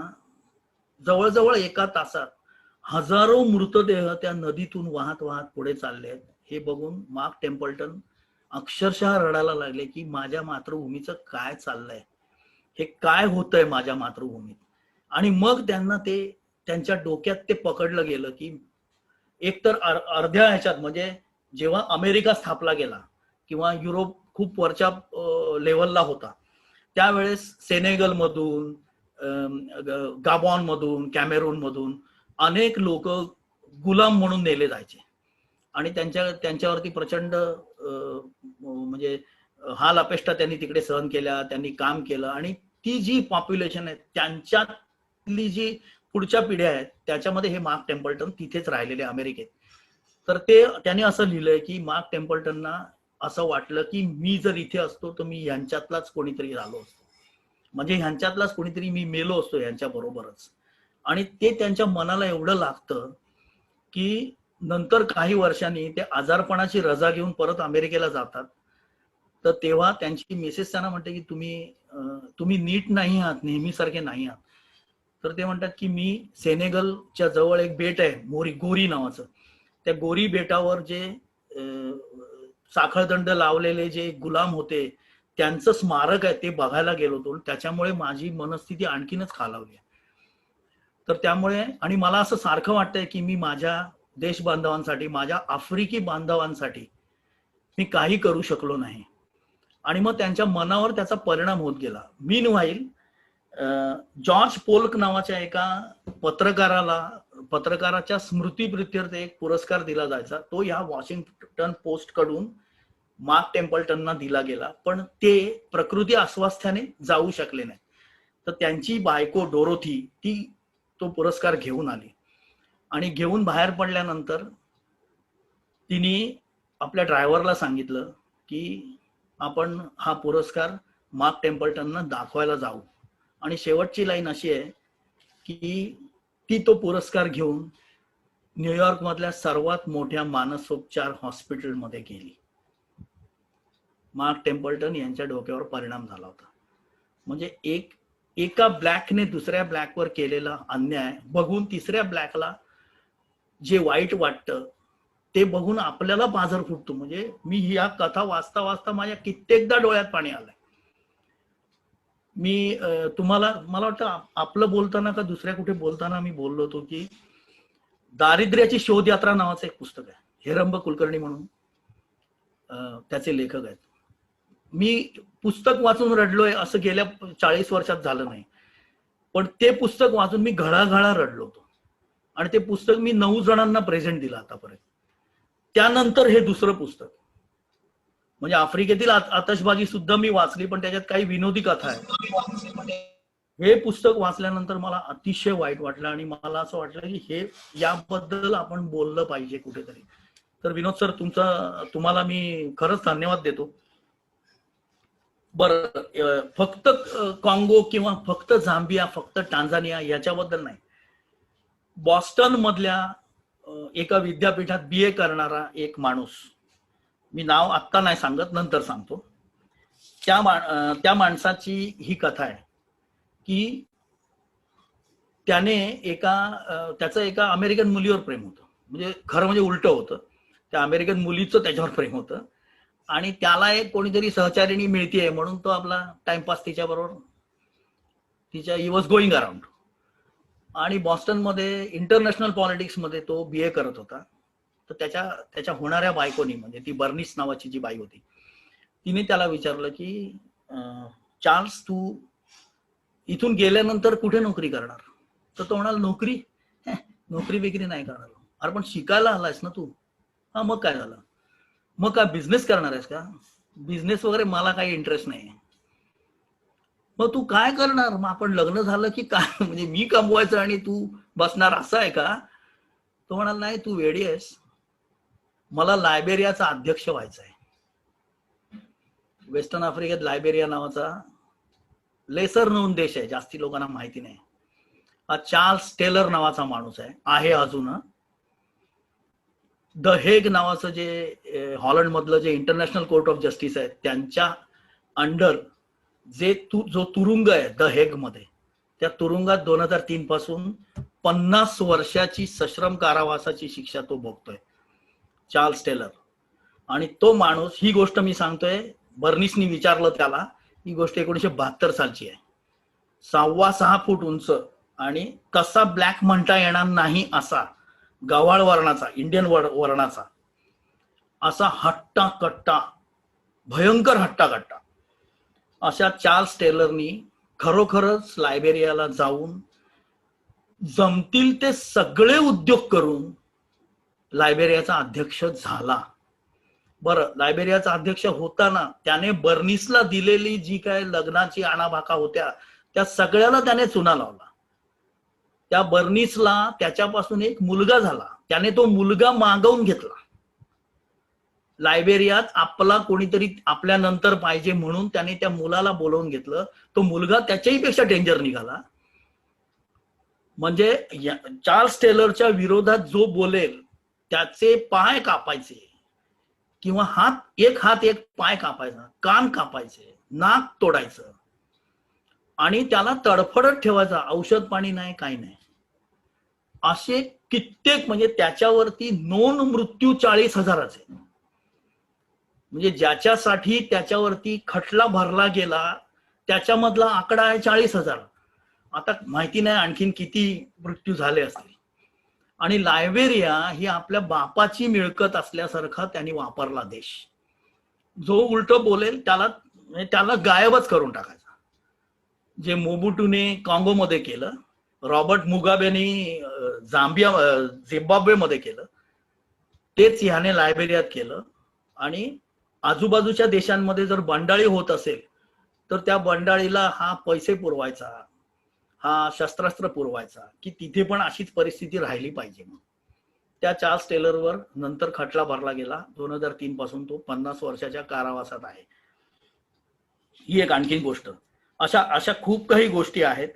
जवळजवळ 1 तासात हजारो मृतदेह त्या नदीतून वाहत वाहत पुढे चालले आहेत. हे बघून मार्क टेम्पल्टन अक्षरशः रडायला लागले की माझ्या मातृभूमीचं काय चाललंय, हे काय होतंय माझ्या मातृभूमीत. आणि मग त्यांच्या डोक्यात ते पकडलं गेलं की एकतर अर्ध्या ह्याच्यात, म्हणजे जेव्हा अमेरिका स्थापला गेला किंवा युरोप खूप वरच्या लेव्हलला होता, त्यावेळेस सेनेगल मधून, गाबॉन मधून, कॅमेरून मधून अनेक लोक गुलाम म्हणून नेले जायचे आणि त्यांच्यावरती प्रचंड म्हणजे हाल अपेष्टा त्यांनी तिकडे सहन केल्या, त्यांनी काम केलं आणि ती जी पॉप्युलेशन आहे त्यांच्यातली जी पुढच्या पिढ्या आहेत त्याच्यामध्ये हे मार्क टेम्पल्टन तिथेच राहिलेले अमेरिकेत. तर त्यांनी असं लिहिलंय की मार्क टेम्पल्टनना असं वाटलं की मी जर इथे असतो तर मी यांच्यातलाच कोणीतरी राहिलो असतो, म्हणजे ह्यांच्यातलाच कोणीतरी मी मेलो असतो यांच्या बरोबरच. आणि ते त्यांच्या मनाला एवढं लागतं की नंतर काही वर्षांनी ते आजारपणाची रजा घेऊन परत अमेरिकेला जातात. तर तेव्हा त्यांची मिसेस त्यांना म्हणते की तुम्ही नीट नाही आहात, नेहमीसारखे नाही आहात. तर ते म्हणतात की मी सेनेगलच्या जवळ एक बेट आहे गोरी नावाचं, त्या गोरी बेटावर जे साखळदंड लावलेले जे गुलाम होते त्यांचं स्मारक आहे ते बघायला गेलो होतो, त्याच्यामुळे माझी मनस्थिती आणखीनच खालावली. तर त्यामुळे आणि मला असं सारखं वाटतंय की मी माझ्या देश बांधवांसाठी, माझ्या आफ्रिकी बांधवांसाठी मी काही करू शकलो नाही आणि मग त्यांच्या मनावर त्याचा परिणाम होत गेला. मीनव्हाईल जॉर्ज पोल्क नावाच्या एका पत्रकाराच्या स्मृतीप्रित्यर्थ एक पुरस्कार दिला जायचा. तो या वॉशिंग्टन पोस्ट कडून मार्क टेम्पल्टनना दिला गेला, पण ते प्रकृती अस्वास्थ्याने जाऊ शकले नाही. तर त्यांची बायको डोरोथी ती तो पुरस्कार घेऊन आली आणि घेऊन बाहेर पडल्यानंतर तिने आपल्या ड्रायव्हरला सांगितलं की आपण हा पुरस्कार मार्क टेम्पल्टनना दाखवायला जाऊ. आणि शेवटची लाईन अशी आहे की ती तो पुरस्कार घेऊन न्यूयॉर्क मधल्या सर्वात मोठ्या मानसोपचार हॉस्पिटलमध्ये गेली. मार्क टेम्पल्टन यांच्या डोक्यावर परिणाम झाला होता. म्हणजे एका ब्लॅकने दुसऱ्या ब्लॅकवर केलेला अन्याय बघून तिसऱ्या ब्लॅकला जे वाईट वाटतं ते बघून आपल्याला पाझर फुटतो. म्हणजे मी ही कथा वाचता वाचता माझ्या कित्येकदा डोळ्यात पाणी आलंय. मी मला वाटतं आपलं बोलताना का दुसऱ्या कुठे बोलताना मी बोललो होतो की दारिद्र्याची शोध यात्रा नावाचं एक पुस्तक आहे, हेरंब कुलकर्णी म्हणून त्याचे लेखक आहेत. मी पुस्तक वाचून रडलोय असं गेल्या 40 वर्षात झालं नाही, पण ते पुस्तक वाचून मी घळाघळा रडलो होतो आणि ते पुस्तक मी 9 जणांना प्रेझेंट दिलं आतापर्यंत. त्यानंतर हे दुसरं पुस्तक म्हणजे आफ्रिकेतील आतषबाजी सुद्धा मी वाचली, पण त्याच्यात काही विनोदी कथा आहे. हे पुस्तक वाचल्यानंतर मला अतिशय वाईट वाटलं आणि मला असं वाटलं की हे याबद्दल आपण बोललं पाहिजे कुठेतरी. तर विनोद सर तुम्हाला मी खरंच धन्यवाद देतो. बरं, फक्त काँगो किंवा फक्त झांबिया, फक्त टांझानिया याच्याबद्दल नाही, बॉस्टन मधल्या एका विद्यापीठात BA करणारा एक माणूस, मी नाव आत्ता नाही सांगत, नंतर सांगतो, त्या माणसाची ही कथा आहे की त्याचं एका अमेरिकन मुलीवर प्रेम होतं. म्हणजे खरं म्हणजे उलट होतं, त्या अमेरिकन मुलीचं त्याच्यावर प्रेम होतं आणि त्याला एक कोणीतरी सहचारिणी मिळतीये म्हणून तो आपला टाइमपास तिच्याबरोबर ही वॉज गोईंग अराउंड. आणि बॉस्टन मध्ये इंटरनॅशनल पॉलिटिक्स मध्ये तो BA करत होता. तर त्याच्या होणाऱ्या बायकोनी, म्हणजे ती बर्निस नावाची जी बाई होती, तिने त्याला विचारलं की चार्ल्स तू इथून गेल्यानंतर कुठे नोकरी करणार? तर तो म्हणाला नोकरी बिकरी नाही करणार. अरे पण शिकायला आलायस ना तू. हा मग काय झालं, मग काय बिझनेस करणार आहेस का? बिझनेस वगैरे मला काही इंटरेस्ट नाही. मग तू काय करणार? मग आपण लग्न झालं की काय, म्हणजे मी कमवायचं आणि तू बसणार असं आहे का? तो म्हणाला नाही तू वेडी आहेस, मला लायबेरियाचा अध्यक्ष व्हायचा आहे. वेस्टर्न आफ्रिकेत लायबेरिया नावाचा लेसर नोन देश आहे, जास्ती लोकांना माहिती नाही. हा चार्ल्स टेलर नावाचा माणूस आहे अजून. द हेग नावाचं जे हॉलंड मधलं जे इंटरनॅशनल कोर्ट ऑफ जस्टिस आहे त्यांच्या अंडर जो तुरुंग आहे द हेग मध्ये, त्या तुरुंगात 2003 पासून 50 वर्षाची सश्रम कारावासाची शिक्षा तो भोगतोय, चार्ल्स टेलर. आणि तो माणूस, ही गोष्ट मी सांगतोय, बर्निसनी विचारलं त्याला, ही गोष्ट 1972 सालची आहे. 6.25 फूट उंच आणि कसा ब्लॅक म्हणता येणार नाही असा गव्हाळ वर्णाचा, इंडियन वर्णाचा, असा हट्टा कट्टा, भयंकर हट्टा कट्टा, अशा चार्ल्स टेलरनी खरोखरच लायबेरियाला जाऊन जमतील ते सगळे उद्योग करून लायबेरियाचा अध्यक्ष झाला. बरं, लायबेरियाचा अध्यक्ष होताना त्याने बर्निसला दिलेली जी काय लग्नाची आणाभाका होत्या त्या सगळ्याला त्याने चुना लावला. त्या बर्निसला त्याच्यापासून एक मुलगा झाला, त्याने तो मुलगा मागवून घेतला. लायबेरियात आपला कोणीतरी आपल्या नंतर पाहिजे म्हणून त्याने त्या मुलाला बोलवून घेतलं. तो मुलगा त्याच्याही पेक्षा डेंजर निघाला. म्हणजे चार्ल्स टेलरच्या विरोधात जो बोलेल त्याचे पाय कापायचे किंवा एक हात एक पाय कापायचा, कान कापायचे, नाक तोडायचं आणि त्याला तडफडत ठेवायचा, औषध पाणी नाही, काही नाही. असे कित्येक, म्हणजे त्याच्यावरती नोंद मृत्यू 40,000. म्हणजे ज्याच्यासाठी त्याच्यावरती खटला भरला गेला त्याच्यामधला आकडा आहे 40,000. आता माहिती नाही आणखीन किती मृत्यू झाले असतील. आणि लायबेरिया ही आपल्या बापाची मिळकत असल्यासारखा त्यांनी वापरला देश. जो उलट बोलेल त्याला गायबच करून टाकायचा. जे मोबुटूने काँगोमध्ये केलं, रॉबर्ट मुगाबेने झिम्बाब्वेमध्ये केलं, तेच ह्याने लायबेरियात केलं. आणि आजूबाजूच्या देशांमध्ये जर बंडाळी होत असेल तर त्या बंडाळीला हा पैसे पुरवायचा, हा शस्त्रास्त्र पुरवायचा, की तिथे पण अशीच परिस्थिती राहिली पाहिजे. मग त्या चार्ल्स टेलरवर नंतर खटला भरला गेला. 2003 पासून तो 50 वर्षाच्या कारावासात आहे. ही एक आणखीन गोष्ट. अशा खूप काही गोष्टी आहेत.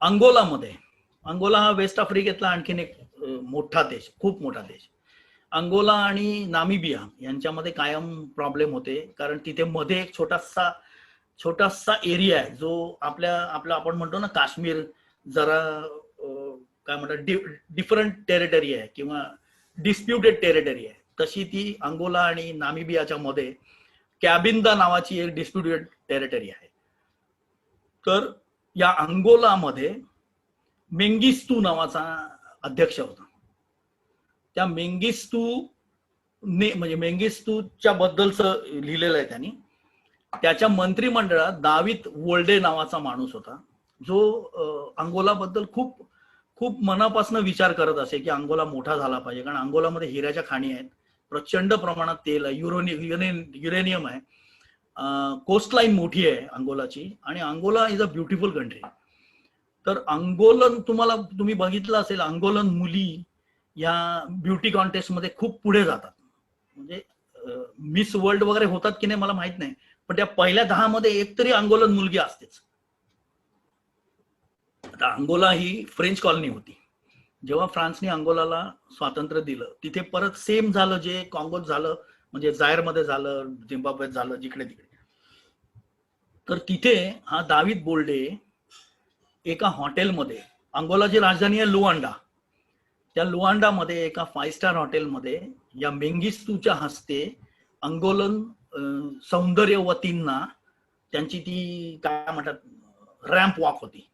अंगोला हा वेस्ट आफ्रिकेतला आणखीन एक मोठा देश, खूप मोठा देश. अंगोला आणि नामिबिया यांच्यामध्ये कायम प्रॉब्लेम होते, कारण तिथे मध्ये एक छोटासा एरिया आहे जो आपला आपण म्हणतो ना काश्मीर, जरा काय म्हणतात डिफरंट टेरिटरी आहे किंवा डिस्प्युटेड टेरिटरी आहे. तशी ती अंगोला आणि नामिबियाच्या मध्ये कॅबिंदा नावाची एक डिस्प्युटेड टेरिटरी आहे. तर या अंगोलामध्ये मेंगिस्तू नावाचा अध्यक्ष होता. त्या मेंगिस्तूच्या बद्दलचं लिहिलेलं आहे त्यांनी. त्याच्या मंत्रिमंडळात दावीद वोल्डे नावाचा माणूस होता, जो अंगोला बद्दल खूप खूप मनापासून विचार करत असे की अंगोला मोठा झाला पाहिजे. कारण अंगोलामध्ये हिऱ्याच्या खाणी आहेत, प्रचंड प्रमाणात तेल आहे, युरेनियम आहे, कोस्टलाईन मोठी आहे अंगोलाची, आणि Angola is a beautiful country. तर तुम्ही बघितलं असेल, अंगोलन मुली या ब्युटी कॉन्टेस्ट मध्ये खूप पुढे जातात. म्हणजे मिस वर्ल्ड वगैरे होतात की नाही मला माहित नाही, पण त्या पहिल्या 10 मध्ये एक तरी अंगोलन मुलगी असतेच. आता अंगोला ही फ्रेंच कॉलनी होती. जेव्हा फ्रान्सने अंगोलाला स्वातंत्र्य दिलं तिथे परत सेम झालं जे काँगोत झालं, म्हणजे जायरमध्ये झालं, झिम्बाब्वेत झालं, जिकडे तिकडे. तर तिथे हा दावीद बोल्डे एका हॉटेलमध्ये, अंगोलाची राजधानी आहे लुआंडा, त्या लुआंडामध्ये एका 5 स्टार हॉटेलमध्ये या मेंगिस्तूच्या हस्ते अंगोलन सौंदर्यवतींना त्यांची ती काय म्हणतात रॅम्प वॉक होती.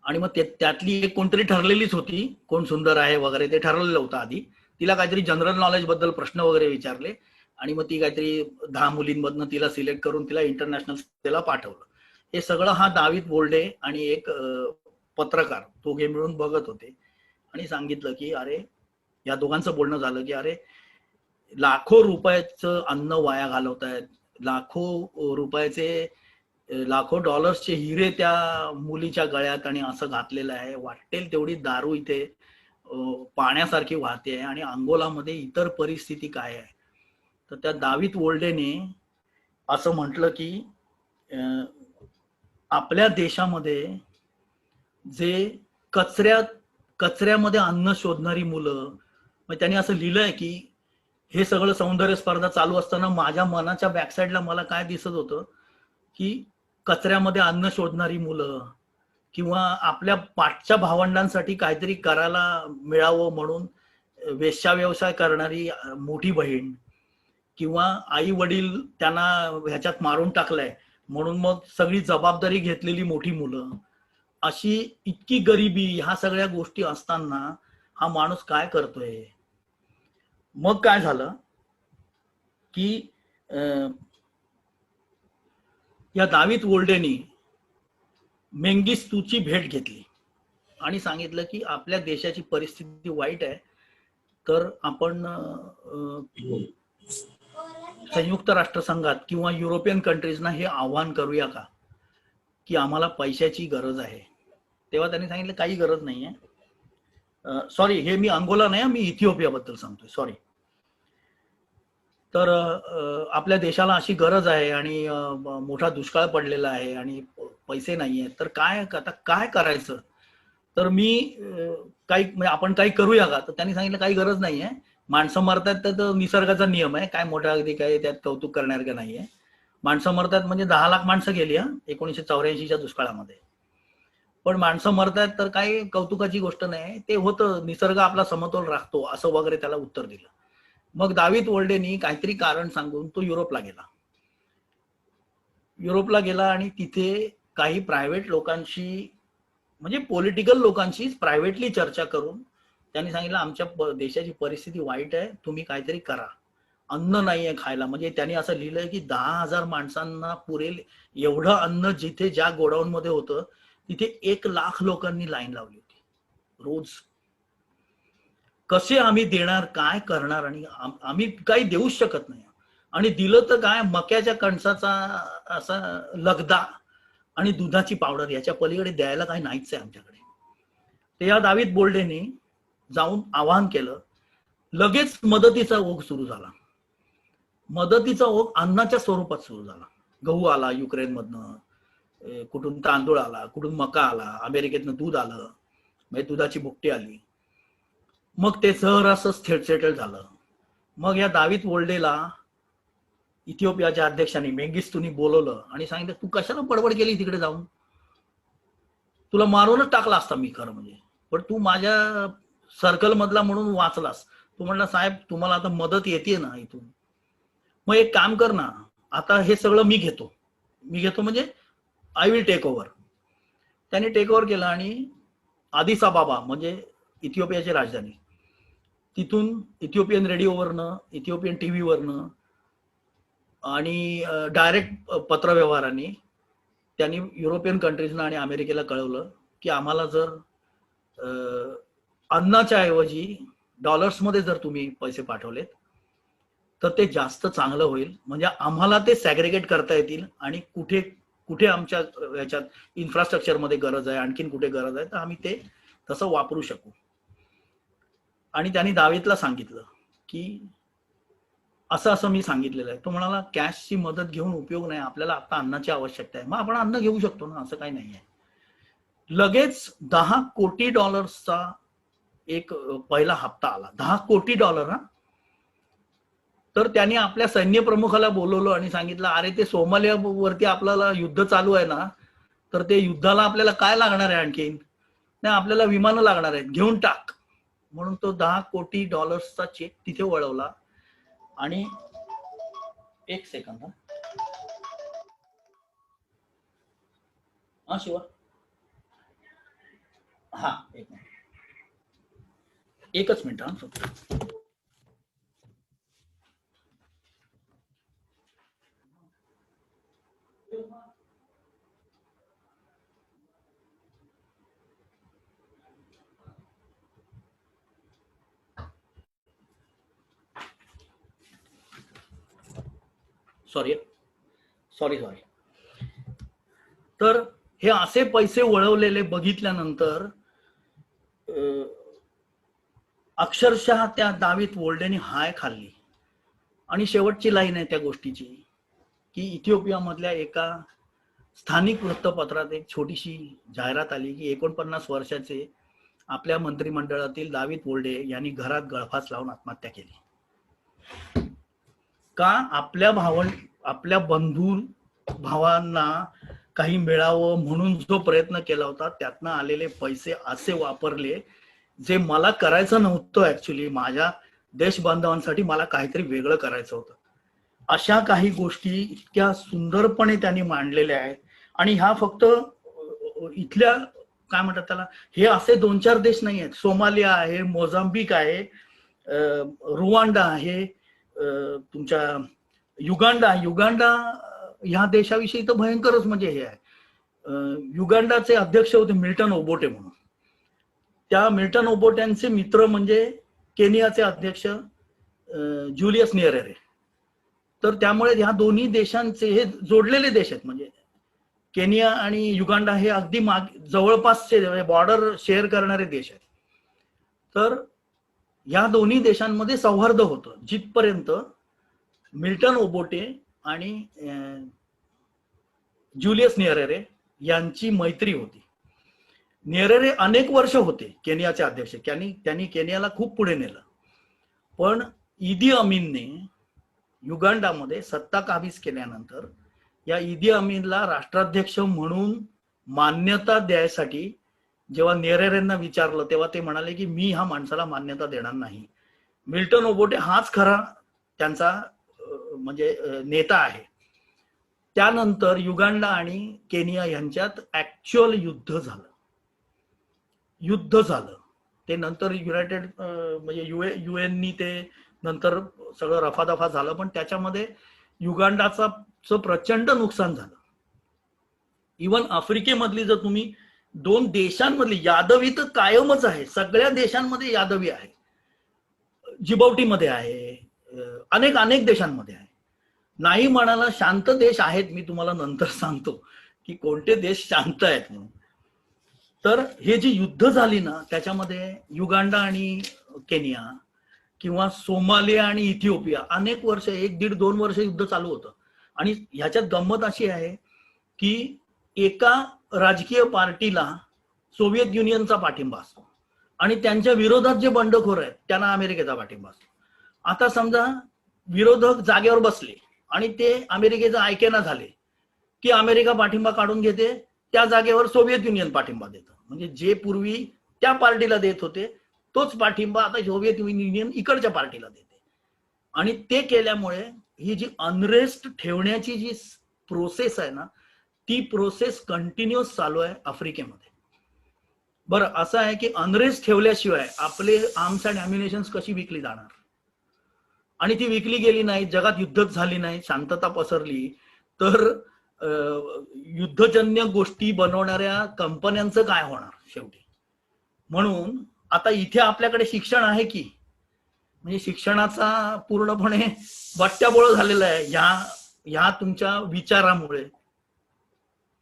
आणि मग त्यातली एक कोणतरी ठरलेलीच होती, कोण सुंदर आहे वगैरे ते ठरलेलं होतं आधी. तिला काहीतरी जनरल नॉलेज बद्दल प्रश्न वगैरे विचारले आणि मग ती काहीतरी 10 मुलींमधनं तिला सिलेक्ट करून तिला इंटरनॅशनल स्टेजला पाठवलं. हे सगळं हा दावीद बोल्डे आणि एक पत्रकार दोघे मिळून बघत होते आणि सांगितलं की अरे, या दोघांचं बोलणं झालं की अरे, लाखो रुपयाचं अन्न वाया घालवतायत, लाखो डॉलर्सचे हिरे त्या मुलीच्या गळ्यात आणि असं घातलेलं आहे, वाटेल तेवढी दारू इथे पाण्यासारखी वाहते आहे, आणि अंगोलामध्ये इतर परिस्थिती काय आहे. तर त्या दावीद वोल्डेने असं म्हटलं की आपल्या देशामध्ये जे कचऱ्यामध्ये अन्न शोधणारी मुलं, मग त्यांनी असं लिहिलंय की हे सगळं सौंदर्य स्पर्धा चालू असताना माझ्या मनाच्या बॅकसाइडला मला काय दिसत होतं की कचऱ्यामध्ये अन्न शोधणारी मुलं किंवा आपल्या पाठच्या भावंडांसाठी काहीतरी करायला मिळावं म्हणून वेश्या व्यवसाय करणारी मोठी बहीण, किंवा आई वडील त्यांना ह्याच्यात मारून टाकलंय म्हणून मग सगळी जबाबदारी घेतलेली मोठी मुलं, अशी इतकी गरिबी, ह्या सगळ्या गोष्टी असताना हा माणूस काय करतोय. मग काय झालं की या दावीत वोल्डेनी मेंगिस्तूची भेट घेतली आणि सांगितलं की आपल्या देशाची परिस्थिती वाईट आहे, तर आपण संयुक्त राष्ट्रसंघात किंवा युरोपियन कंट्रीजना हे आव्हान करूया का की आम्हाला पैशाची गरज आहे. तेव्हा त्यांनी सांगितलं काही गरज नाहीये. सॉरी, हे मी अंगोला नाही, मी इथिओपियाबद्दल सांगतोय, सॉरी. तर आपल्या देशाला अशी गरज आहे आणि मोठा दुष्काळ पडलेला आहे आणि पैसे नाहीये, तर आता काय करायचं. तर मी काही म्हणजे आपण काही करूया का. तर त्यांनी सांगितलं काही गरज नाहीये, माणसं मरतात तर निसर्गाचा नियम आहे, काय मोठा अगदी काय त्यात कौतुक करण्यासारखं नाहीये. माणसं मरतात म्हणजे 10 लाख माणसं गेली 1984च्या दुष्काळामध्ये. पण माणसं मरतात तर काही कौतुकाची गोष्ट नाही, ते होतं, निसर्ग आपला समतोल राखतो असं वगैरे त्याला उत्तर दिलं. मग दावीत वोल्डेनी काहीतरी कारण सांगून तो युरोपला गेला आणि तिथे काही प्रायव्हेट लोकांशी म्हणजे पॉलिटिकल लोकांशी प्रायव्हेटली चर्चा करून त्यांनी सांगितलं आमच्या देशाची परिस्थिती वाईट आहे, तुम्ही काहीतरी करा, अन्न नाहीये खायला. म्हणजे त्यांनी असं लिहिलंय की 10,000 माणसांना पुरेल एवढं अन्न जिथे ज्या गोडाऊन मध्ये होतं तिथे 1 लाख लोकांनी लाईन लावली होती रोज. कसे आम्ही देणार, काय करणार, आणि आम्ही काही देऊच शकत नाही. आणि दिलं तर काय, मक्याच्या कणसाचा असा लगदा आणि दुधाची पावडर, याच्या पलीकडे द्यायला काही नाहीच आहे आमच्याकडे. ते या दावीत बोल्डेने जाऊन आवाहन केलं. लगेच मदतीचा ओघ सुरू झाला. मदतीचा ओघ अन्नाच्या स्वरूपात सुरू झाला. गहू आला युक्रेनमधनं, कुठून तांदूळ आला, कुठून मका आला, अमेरिकेतनं दूध आलं, म्हणजे दुधाची भुकटी आली. मग ते सहरासच सेटल झालं. मग या दावीत वोल्डेला इथिओपियाच्या अध्यक्षांनी मेंगिस्तूनी बोलवलं आणि सांगितलं तू कशाला बडबड केली तिकडे जाऊन, तुला मारूनच टाकला असता मी खरं म्हणजे, पण तू माझ्या सर्कल मधला म्हणून वाचलास. तू म्हणला साहेब तुम्हाला आता मदत येते ना इथून, मग एक काम कर ना, आता हे सगळं मी घेतो म्हणजे आय विल टेक ओव्हर. त्यांनी टेक ओव्हर केलं आणि आदिस अबाबा म्हणजे इथिओपियाची राजधानी, तिथून इथिओपियन रेडिओवरनं, इथिओपियन टीव्हीवरनं आणि डायरेक्ट पत्रव्यवहाराने त्यांनी युरोपियन कंट्रीजना आणि अमेरिकेला कळवलं की आम्हाला जर अन्नाच्या ऐवजी डॉलर्समध्ये जर तुम्ही पैसे पाठवलेत तर ते जास्त चांगलं होईल, म्हणजे आम्हाला ते सॅग्रेगेट करता येतील आणि कुठे कुठे आमच्या याच्यात इन्फ्रास्ट्रक्चरमध्ये गरज आहे, आणखीन कुठे गरज आहे, तर आम्ही ते तसं वापरू शकू. आणि त्यांनी दावीतला सांगितलं की असं असं मी सांगितलेलं आहे. तो म्हणाला कॅशची मदत घेऊन उपयोग नाही, आपल्याला आता अन्नाची आवश्यकता आहे. मग आपण अन्न घेऊ शकतो ना, असं काही नाहीये. लगेच $10 कोटी एक पहिला हप्ता आला. $10 कोटी. तर त्यांनी आपल्या सैन्य प्रमुखाला बोलवलं आणि सांगितलं अरे ते सोमालियावरती आपल्याला युद्ध चालू आहे ना, तर ते युद्धाला आपल्याला काय लागणार आहे आणखीन, नाही आपल्याला विमानं लागणार आहेत, घेऊन टाक. म्हणून तो $10 कोटी चेक तिथे वळवला. आणि एक सेकंद हा शिवा, हा एक मिनिट, एकच मिनिट हा. सॉरी. तर हे असे पैसे वळवलेले बघितल्यानंतर अक्षरशः त्या दावीत वोल्डेने हाय खाल्ली. आणि शेवटची लाईन आहे त्या गोष्टीची की इथिओपियामधल्या एका स्थानिक वृत्तपत्रात एक छोटीशी जाहिरात आली की 49 वर्षाचे आपल्या मंत्रिमंडळातील दावीत वोल्डे यांनी घरात गळफास लावून आत्महत्या केली. का, आपल्या बंधू भावांना काही मिळावं म्हणून जो प्रयत्न केला होता त्यातनं आलेले पैसे असे वापरले जे मला करायचं नव्हतं. ऍक्च्युली माझ्या देश बांधवांसाठी मला काहीतरी वेगळं करायचं होतं. अशा काही गोष्टी इतक्या सुंदरपणे त्यांनी मांडलेल्या आहेत. आणि ह्या फक्त इथल्या काय म्हणतात त्याला, हे असे 2-4 देश नाही आहेत. सोमालिया आहे, मोझाम्बिक आहे, रुवांडा आहे, तुमच्या युगांडा ह्या देशाविषयी तर भयंकरच म्हणजे हे आहे. युगांडाचे अध्यक्ष होते मिल्टन ओबोटे म्हणून. त्या मिल्टन ओबोट्यांचे मित्र म्हणजे केनियाचे अध्यक्ष ज्युलियस नियरेरे. तर त्यामुळे ह्या दोन्ही देशांचे हे जोडलेले देश आहेत. म्हणजे केनिया आणि युगांडा हे अगदी जवळपासचे बॉर्डर शेअर करणारे देश आहेत. तर या दोन्ही देशांमध्ये सौहार्द होतं जिथपर्यंत मिल्टन ओबोटे आणि ज्युलियस नियरेरे यांची मैत्री होती. नियरेरे अनेक वर्ष होते केनियाचे अध्यक्ष. त्यांनी केनियाला खूप पुढे नेलं. पण इदी अमीनने युगांडामध्ये सत्ता काबीज केल्यानंतर या इदी अमीनला राष्ट्राध्यक्ष म्हणून मान्यता द्यायसाठी जेव्हा नियरेरेंना विचारलं तेव्हा ते म्हणाले की मी ह्या माणसाला मान्यता देणार नाही. मिल्टन ओबोटे हाच खरा त्यांचा म्हणजे नेता आहे. त्यानंतर युगांडा आणि केनिया यांच्यात ऍक्च्युअल युद्ध झालं. ते नंतर युनायटेड म्हणजे युएननी ते नंतर सगळं रफादफा झालं. पण त्याच्यामध्ये युगांडाचं प्रचंड नुकसान झालं. इव्हन आफ्रिकेमधली जर तुम्ही दोन देशांमधली, यादवी तर कायमच आहे, सगळ्या देशांमध्ये यादवी आहे, जिबौटीमध्ये आहे, अनेक देशांमध्ये आहे. नाही म्हणाला शांत देश आहेत, मी तुम्हाला नंतर सांगतो की कोणते देश शांत आहेत म्हणून. तर हे जी युद्ध झाली ना त्याच्यामध्ये युगांडा आणि केनिया किंवा सोमालिया आणि इथिओपिया अनेक वर्ष 1-1.5-2 वर्ष युद्ध चालू होतं. आणि ह्याच्यात गंमत अशी आहे की एका राजकीय पार्टीला सोव्हिएत युनियनचा पाठिंबा असतो आणि त्यांच्या विरोधात जे बंडखोर आहेत त्यांना अमेरिकेचा पाठिंबा असतो. आता समजा विरोधक जागेवर बसले आणि ते अमेरिकेचं ऐकेना झाले की अमेरिका पाठिंबा काढून घेते, त्या जागेवर सोव्हिएत युनियन पाठिंबा देतं. म्हणजे जे पूर्वी त्या पार्टीला देत होते तोच पाठिंबा आता सोव्हिएत युनियन इकडच्या पार्टीला देते. आणि ते केल्यामुळे ही जी अनरेस्ट ठेवण्याची जी प्रोसेस आहे ना ती प्रोसेस कंटिन्युअस चालू आहे आफ्रिकेमध्ये. बरं असं आहे की अनरेस्ट ठेवल्याशिवाय आपले आर्म्स अँड अम्युनिशन्स कशी विकली जाणार, आणि ती विकली गेली नाही, जगात युद्धच झाली नाही, शांतता पसरली, तर युद्धजन्य गोष्टी बनवणाऱ्या कंपन्यांचं काय होणार शेवटी. म्हणून आता इथे आपल्याकडे शिक्षण आहे की, म्हणजे शिक्षणाचा पूर्णपणे बट्ट्याबोळ झालेला आहे ह्या तुमच्या विचारामुळे.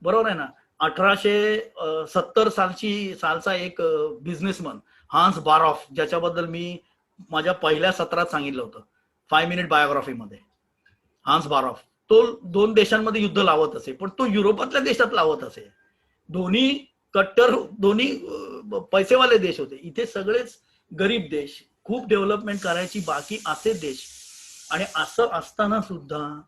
बरोबर आहे ना. 1870 सालचा एक बिझनेसमन हान्स बारॉफ, ज्याच्याबद्दल मी माझ्या पहिल्या सत्रात सांगितलं होतं 5 मिनिट बायोग्राफी मध्ये. हान्स बारॉफ तो 2 देशांमध्ये युद्ध लावत असे, पण तो युरोपातल्या देशात लावत असे. दोन्ही कट्टर, दोन्ही पैसेवाले देश होते. इथे सगळेच गरीब देश, खूप डेव्हलपमेंट करायची बाकी असे देश. आणि असं असताना सुद्धा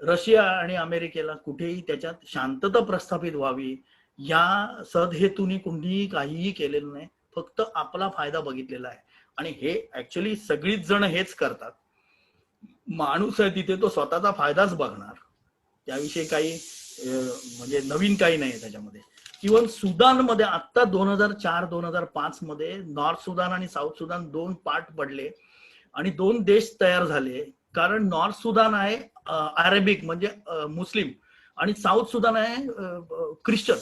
रशिया आणि अमेरिकेला कुठेही त्याच्यात शांतता प्रस्थापित व्हावी या सदहेतूने कुणीही काहीही केलेलं नाही, फक्त आपला फायदा बघितलेला आहे. आणि हे ऍक्च्युअली सगळीच जण हेच करतात. माणूस आहे तिथे तो स्वतःचा फायदाच बघणार, त्याविषयी काही म्हणजे नवीन काही नाही त्याच्यामध्ये. इव्हन सुदानमध्ये आता 2004-2005 मध्ये नॉर्थ सुदान आणि साऊथ सुदान 2 पार्ट पडले आणि 2 देश तयार झाले. कारण नॉर्थ सुदान आहे अरेबिक म्हणजे मुस्लिम आणि साऊथ सुदान आहे ख्रिश्चन.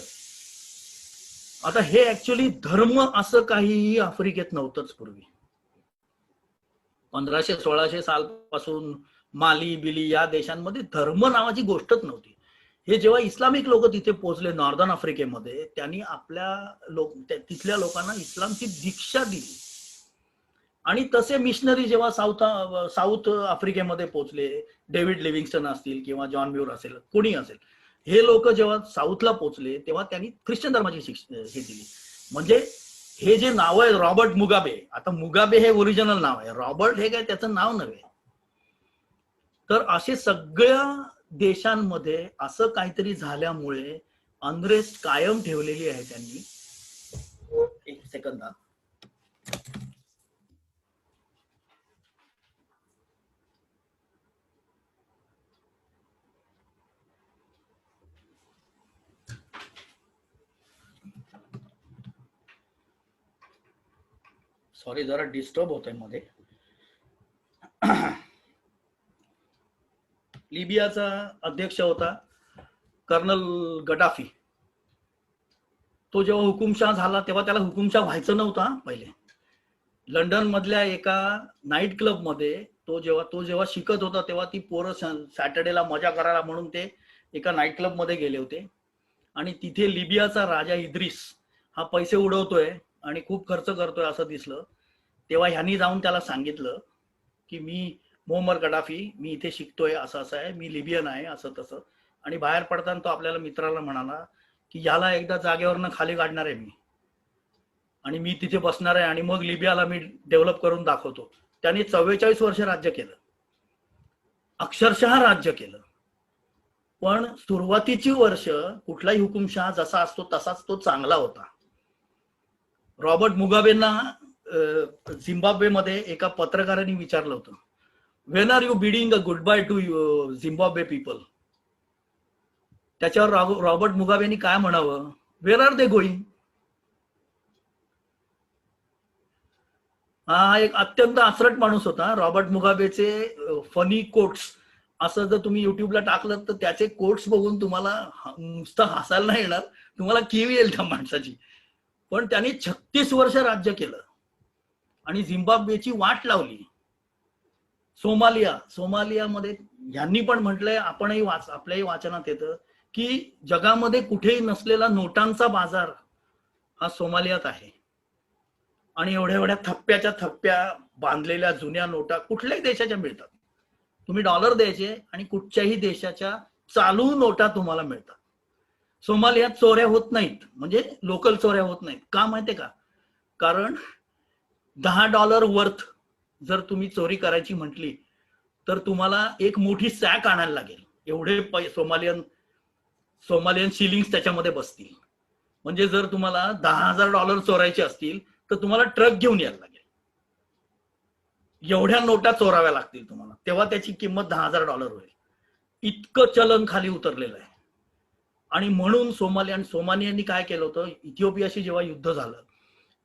आता हे ऍक्च्युअली धर्म असं काहीही आफ्रिकेत नव्हतंच पूर्वी. 1500-1600 सालपासून माली बिली या देशांमध्ये धर्म नावाची गोष्टच नव्हती. हे जेव्हा इस्लामिक लोक तिथे पोहोचले नॉर्दर्न आफ्रिकेमध्ये, त्यांनी तिथल्या लोकांना इस्लामची दीक्षा दिली. आणि तसे मिशनरी जेव्हा साऊथ आफ्रिकेमध्ये पोहोचले, डेव्हिड लिव्हिंगस्टन असतील किंवा जॉन म्यूर असेल, कोणी असेल, हे लोक जेव्हा साऊथला पोहोचले तेव्हा त्यांनी ख्रिश्चन धर्माची हे दिली. म्हणजे हे जे नाव आहे रॉबर्ट मुगाबे, आता मुगाबे हे ओरिजिनल नाव आहे, रॉबर्ट हे काय त्याचं नाव नव्हे. तर असे सगळ्या देशांमध्ये असं काहीतरी झाल्यामुळे अनरेस्ट कायम ठेवलेली आहे त्यांनी. एक सेकंद. सॉरी जरा डिस्टर्ब होतंय मध्ये. लिबियाचा अध्यक्ष होता कर्नल गडाफी. तो जेव्हा हुकुमशाह झाला तेव्हा त्याला हुकुमशाह व्हायचं नव्हतं पहिले. लंडन मधल्या एका नाईट क्लब मध्ये तो जेव्हा शिकत होता तेव्हा ती पोरं सॅटर्डेला मजा करायला म्हणून ते एका नाईट क्लब मध्ये गेले होते आणि तिथे लिबियाचा राजा इद्रिस हा पैसे उडवतोय आणि खूप खर्च करतोय असं दिसलं. तेव्हा ह्यांनी जाऊन त्याला सांगितलं की मी मोहम्मद गडाफी, मी इथे शिकतोय, असं असं आहे, मी लिबियन आहे, असं तसं. आणि बाहेर पडताना तो आपल्याला मित्राला म्हणाला की याला एकदा जागेवरनं खाली काढणार आहे मी आणि मी तिथे बसणार आहे आणि मग लिबियाला मी डेव्हलप करून दाखवतो. त्याने 44 वर्ष राज्य केलं, अक्षरशः राज्य केलं. पण सुरुवातीची वर्ष कुठलाही हुकुमशहा जसा असतो तसाच तो चांगला होता. रॉबर्ट मुगाबेंना झिम्बाब्वेमध्ये एका पत्रकाराने विचारलं होतं, when are you bidding a goodbye to Zimbabwe people. त्याच्यावर रॉबर्ट मुगाबेनी काय म्हणावं, वेअर आर दे गोईंग. हा एक अत्यंत आचरट माणूस होता. रॉबर्ट मुगाबेचे फनी कोट्स असं जर तुम्ही युट्यूबला टाकलं तर त्याचे कोट्स बघून तुम्हाला नुसतं हसायला नाही येणार, तुम्हाला कीव येईल त्या माणसाची. पण त्यांनी 36 वर्ष राज्य केलं आणि झिम्बाब्वेची वाट लावली. सोमालियामध्ये यांनी पण म्हटलंय, आपणही आपल्याही वाचनात येतं की जगामध्ये कुठेही नसलेला नोटांचा बाजार हा सोमालियात आहे. आणि एवढ्या एवढ्या थप्प्याच्या थप्प्या बांधलेल्या जुन्या नोटा कुठल्याही देशाच्या मिळतात. तुम्ही डॉलर द्यायचे आणि कुठच्याही देशाच्या चालू नोटा तुम्हाला मिळतात. सोमालियात चोऱ्या होत नाहीत, म्हणजे लोकल चोऱ्या होत नाहीत. का माहितीये का? कारण $10 वर्थ जर तुम्ही चोरी करायची म्हटली तर तुम्हाला एक मोठी सॅक आणायला लागेल. एवढे सोमालियन शिलिंग्स त्याच्यामध्ये बसतील. म्हणजे जर तुम्हाला $10,000 चोरायचे असतील तर तुम्हाला ट्रक घेऊन यायला लागेल. एवढ्या नोटा चोराव्या लागतील तुम्हाला, तेव्हा त्याची किंमत $10,000 होईल. इतकं चलन खाली उतरलेलं आहे. आणि म्हणून सोमालियांनी काय केलं होतं, इथिओपियाशी जेव्हा युद्ध झालं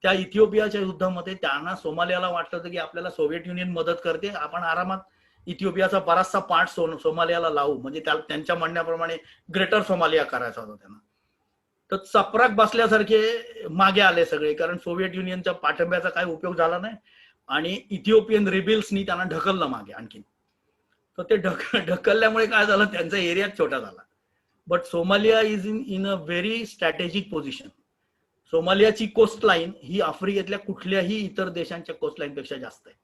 त्या इथिओपियाच्या युद्धामध्ये त्यांना सोमालियाला वाटलं होतं की आपल्याला सोव्हिएट युनियन मदत करते, आपण आरामात इथिओपियाचा बराचसा पार्ट सोमालियाला लावू, म्हणजे त्यांच्या म्हणण्याप्रमाणे ग्रेटर सोमालिया करायचा होता त्यांना. तर चपराक बसल्यासारखे मागे आले सगळे, कारण सोव्हिएट युनियनच्या पाठिंब्याचा काही उपयोग झाला नाही आणि इथिओपियन रिबिल्सनी त्यांना ढकललं मागे आणखी. तर ते ढकलल्यामुळे काय झालं, त्यांचा एरिया छोटा झाला. But Somalia is in a very strategic position. सोमालियाची कोस्टलाईन ही आफ्रिकेतल्या कुठल्याही इतर देशांच्या कोस्टलाईन पेक्षा जास्त आहे.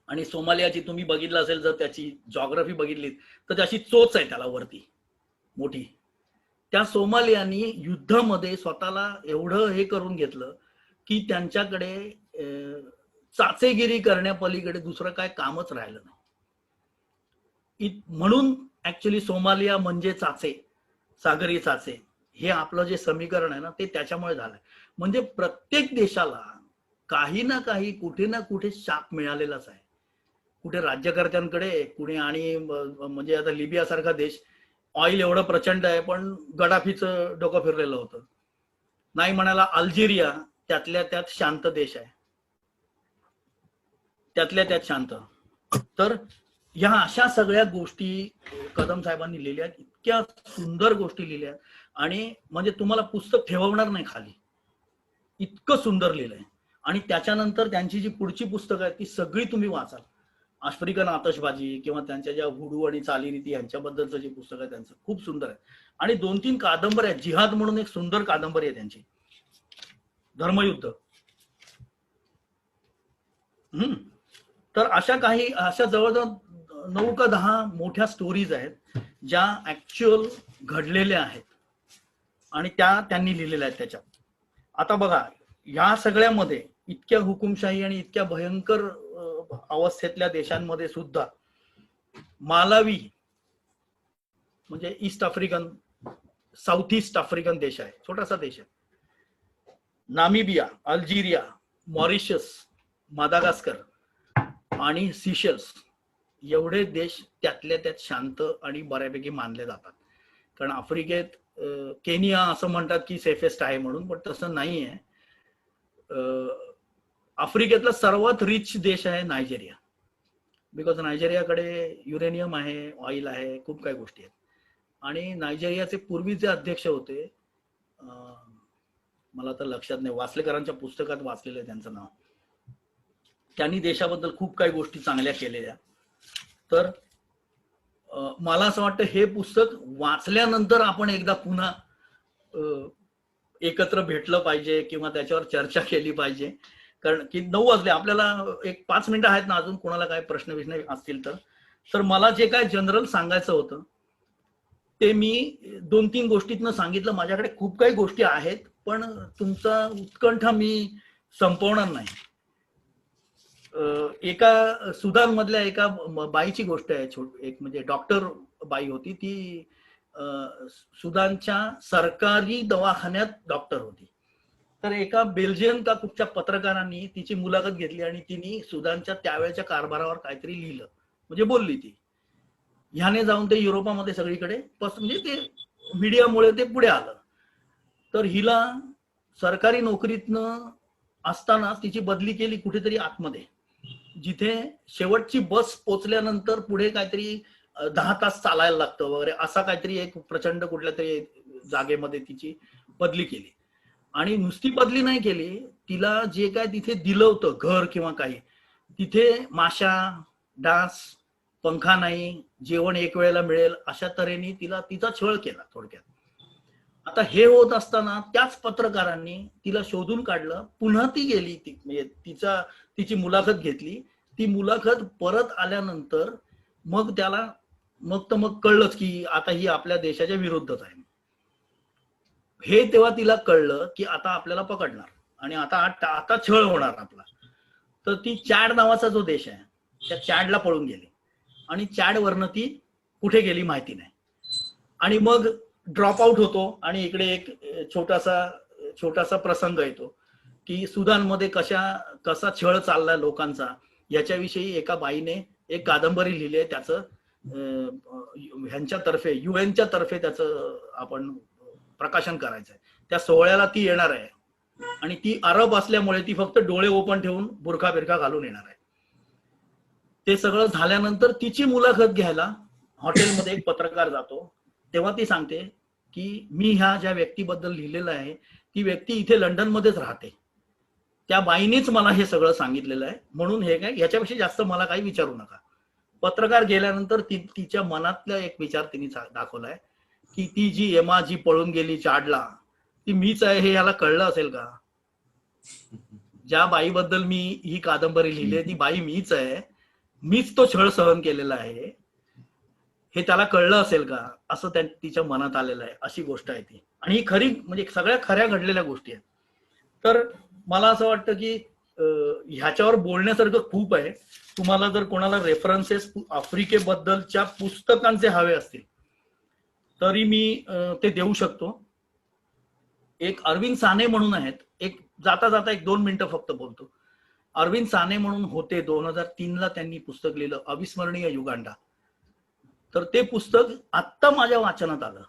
आणि सोमालियाची तुम्ही बघितलं असेल, जर त्याची जॉग्राफी बघितली तर त्याची चोच आहे त्याला वरती मोठी. त्या सोमालियानी युद्धामध्ये स्वतःला एवढं हे करून घेतलं की त्यांच्याकडे चाचेगिरी करण्यापलीकडे दुसरं काय कामच राहिलं नाही. म्हणून ऍक्च्युली सोमालिया म्हणजे चाचे, सागरी चाचे, हे आपलं जे समीकरण आहे ना ते त्याच्यामुळे झालंय. म्हणजे प्रत्येक देशाला काही ना काही कुठे ना कुठे शाप मिळालेलाच आहे. कुठे राज्यकर्त्यांकडे, कुठे, आणि म्हणजे आता लिबिया सारखा देश, ऑइल एवढं प्रचंड आहे पण गडाफीचं डोकं फिरलेलं होतं. नाही म्हणाला अल्जेरिया, त्यातल्या त्यात शांत देश आहे, त्यातल्या त्यात शांत. तर ह्या अशा सगळ्या गोष्टी कदम साहेबांनी लिहिल्या, इतक्या सुंदर गोष्टी लिहिल्या आणि म्हणजे तुम्हाला पुस्तक ठेवणार नाही खाली, इतकं सुंदर लिहिलंय. आणि त्याच्यानंतर त्यांची जी पुढची पुस्तकं आहेत ती सगळी तुम्ही वाचाल. आफ्रिकन आतषबाजी किंवा त्यांच्या ज्या हुडू आणि चालीरीती यांच्याबद्दलचं जे पुस्तक आहे त्यांचं खूप सुंदर आहे. आणि 2-3 कादंबऱ्या आहेत. जिहाद म्हणून एक सुंदर कादंबरी आहे त्यांची, धर्मयुद्ध. तर अशा जवळजवळ 9 का 10 मोठ्या स्टोरीज आहेत ज्या ऍक्च्युअल घडलेल्या आहेत आणि त्या त्यांनी लिहिलेल्या आहेत त्याच्यात. आता बघा, या सगळ्यामध्ये इतक्या हुकुमशाही आणि इतक्या भयंकर अवस्थेतल्या देशांमध्ये सुद्धा मालावी म्हणजे east African, south east African देश आहे, छोटासा देश आहे. नामिबिया, अल्जेरिया, मॉरिशस, मादागास्कर आणि सिशल्स, एवढे देश त्यातल्या त्यात शांत आणि बऱ्यापैकी मानले जातात. कारण आफ्रिकेत केनिया असं म्हणतात की सेफेस्ट आहे म्हणून, पण तसं नाही आहे. आफ्रिकेतला सर्वात रिच देश आहे नायजेरिया. बिकॉज नायजेरियाकडे युरेनियम आहे, ऑइल आहे, खूप काही गोष्टी आहेत. आणि नायजेरियाचे पूर्वीचे अध्यक्ष होते, मला तर लक्षात नाही, वासलेकरांच्या पुस्तकात वाचलेलं आहे त्यांचं नाव. त्यांनी देशाबद्दल खूप काही गोष्टी चांगल्या केलेल्या. तर मला असं वाटतं हे पुस्तक वाचल्यानंतर आपण एकदा पुन्हा एकत्र भेटलं पाहिजे किंवा त्याच्यावर चर्चा केली पाहिजे. कारण की 9 वाजले, आपल्याला एक 5 मिनिटं आहेत ना अजून, कोणाला काय प्रश्न असतील तर मला जे काय जनरल सांगायचं होतं ते मी 2-3 गोष्टीतनं सांगितलं. माझ्याकडे खूप काही गोष्टी आहेत, पण तुमचा उत्कंठा मी संपवणार नाही. एका सुदान मधल्या एका बाईची गोष्ट आहे. एक म्हणजे डॉक्टर बाई होती ती, सुदानच्या सरकारी दवाखान्यात डॉक्टर होती. तर एका बेल्जियन का कुठच्या पत्रकारांनी तिची मुलाखत घेतली आणि तिने सुदानच्या त्यावेळच्या कारभारावर काहीतरी लिहिलं, म्हणजे बोलली ती. ह्याने जाऊन ते युरोपामध्ये सगळीकडे म्हणजे ते मीडियामुळे ते पुढे आलं. तर हिला सरकारी नोकरीतनं असताना तिची बदली केली कुठेतरी आतमध्ये, जिथे शेवटची बस पोचल्यानंतर पुढे काहीतरी 10 तास चालायला लागतं वगैरे, असा काहीतरी एक प्रचंड कुठल्या तरी जागेमध्ये तिची बदली केली. आणि नुसती बदली नाही केली, तिला जे काय तिथे दिलं होतं घर किंवा काही, तिथे माशा, डास, पंखा नाही, जेवण एक वेळेला मिळेल, अशा तऱ्हेने तिचा छळ केला थोडक्यात. आता हे होत असताना त्याच पत्रकारांनी तिला शोधून काढलं. पुन्हा ती गेली, म्हणजे तिची मुलाखत घेतली. ती मुलाखत परत आल्यानंतर मग मग कळलंच की आता ही आपल्या देशाच्या विरुद्धच आहे. हे तेव्हा तिला कळलं की आता आपल्याला पकडणार आणि आता छळ होणार आपला. तर ती चॅड नावाचा जो देश आहे त्या चॅडला पळून गेली आणि चॅडवरनं ती कुठे गेली माहिती नाही. आणि मग ड्रॉप आउट होतो आणि इकडे एक छोटासा प्रसंग येतो की सुदानमध्ये कसा छळ चाललाय लोकांचा याच्याविषयी एका बाईने एक कादंबरी लिहिली आहे. त्याचं ह्यांच्यातर्फे UN तर्फे त्याचं आपण प्रकाशन करायचं आहे. त्या सोहळ्याला ती येणार आहे आणि ती अरब असल्यामुळे ती फक्त डोळे ओपन ठेवून बुरखा बिरखा घालून येणार आहे. ते सगळं झाल्यानंतर तिची मुलाखत घ्यायला हॉटेलमध्ये एक पत्रकार जातो. तेव्हा ती सांगते की मी ह्या ज्या व्यक्तीबद्दल लिहिलेलं आहे ती व्यक्ती इथे लंडनमध्येच राहते, त्या बाईनेच मला हे सगळं सांगितलेलं आहे, म्हणून हे काय याच्यापेक्षा जास्त मला काही विचारू नका. पत्रकार गेल्यानंतर तिच्या मनातला एक विचार तिने दाखवलाय की ती जी एमा जी पळून गेली चाडला ती मीच आहे हे याला कळलं असेल का? ज्या बाईबद्दल मी ही कादंबरी लिहिली ती बाई मीच आहे, मीच तो छळ सहन केलेला आहे, हे त्याला कळलं असेल का असं तिच्या मनात आलेलं आहे. अशी गोष्ट आहे ती. आणि ही खरी म्हणजे सगळ्या खऱ्या घडलेल्या गोष्टी आहेत. तर मला असं वाटतं की ह्याच्यावर बोलण्यासारखं खूप आहे. तुम्हाला जर कोणाला रेफरन्सेस आफ्रिकेबद्दलच्या पुस्तकांचे हवे असतील तरी मी ते देऊ शकतो. एक अरविंद साने म्हणून आहेत, एक जाता जाता 1-2 मिनिटं फक्त बोलतो. अरविंद साने म्हणून होते, 2003ला त्यांनी पुस्तक लिहिलं अविस्मरणीय युगांडा. तर ते पुस्तक आत्ता माझ्या वाचनात आलं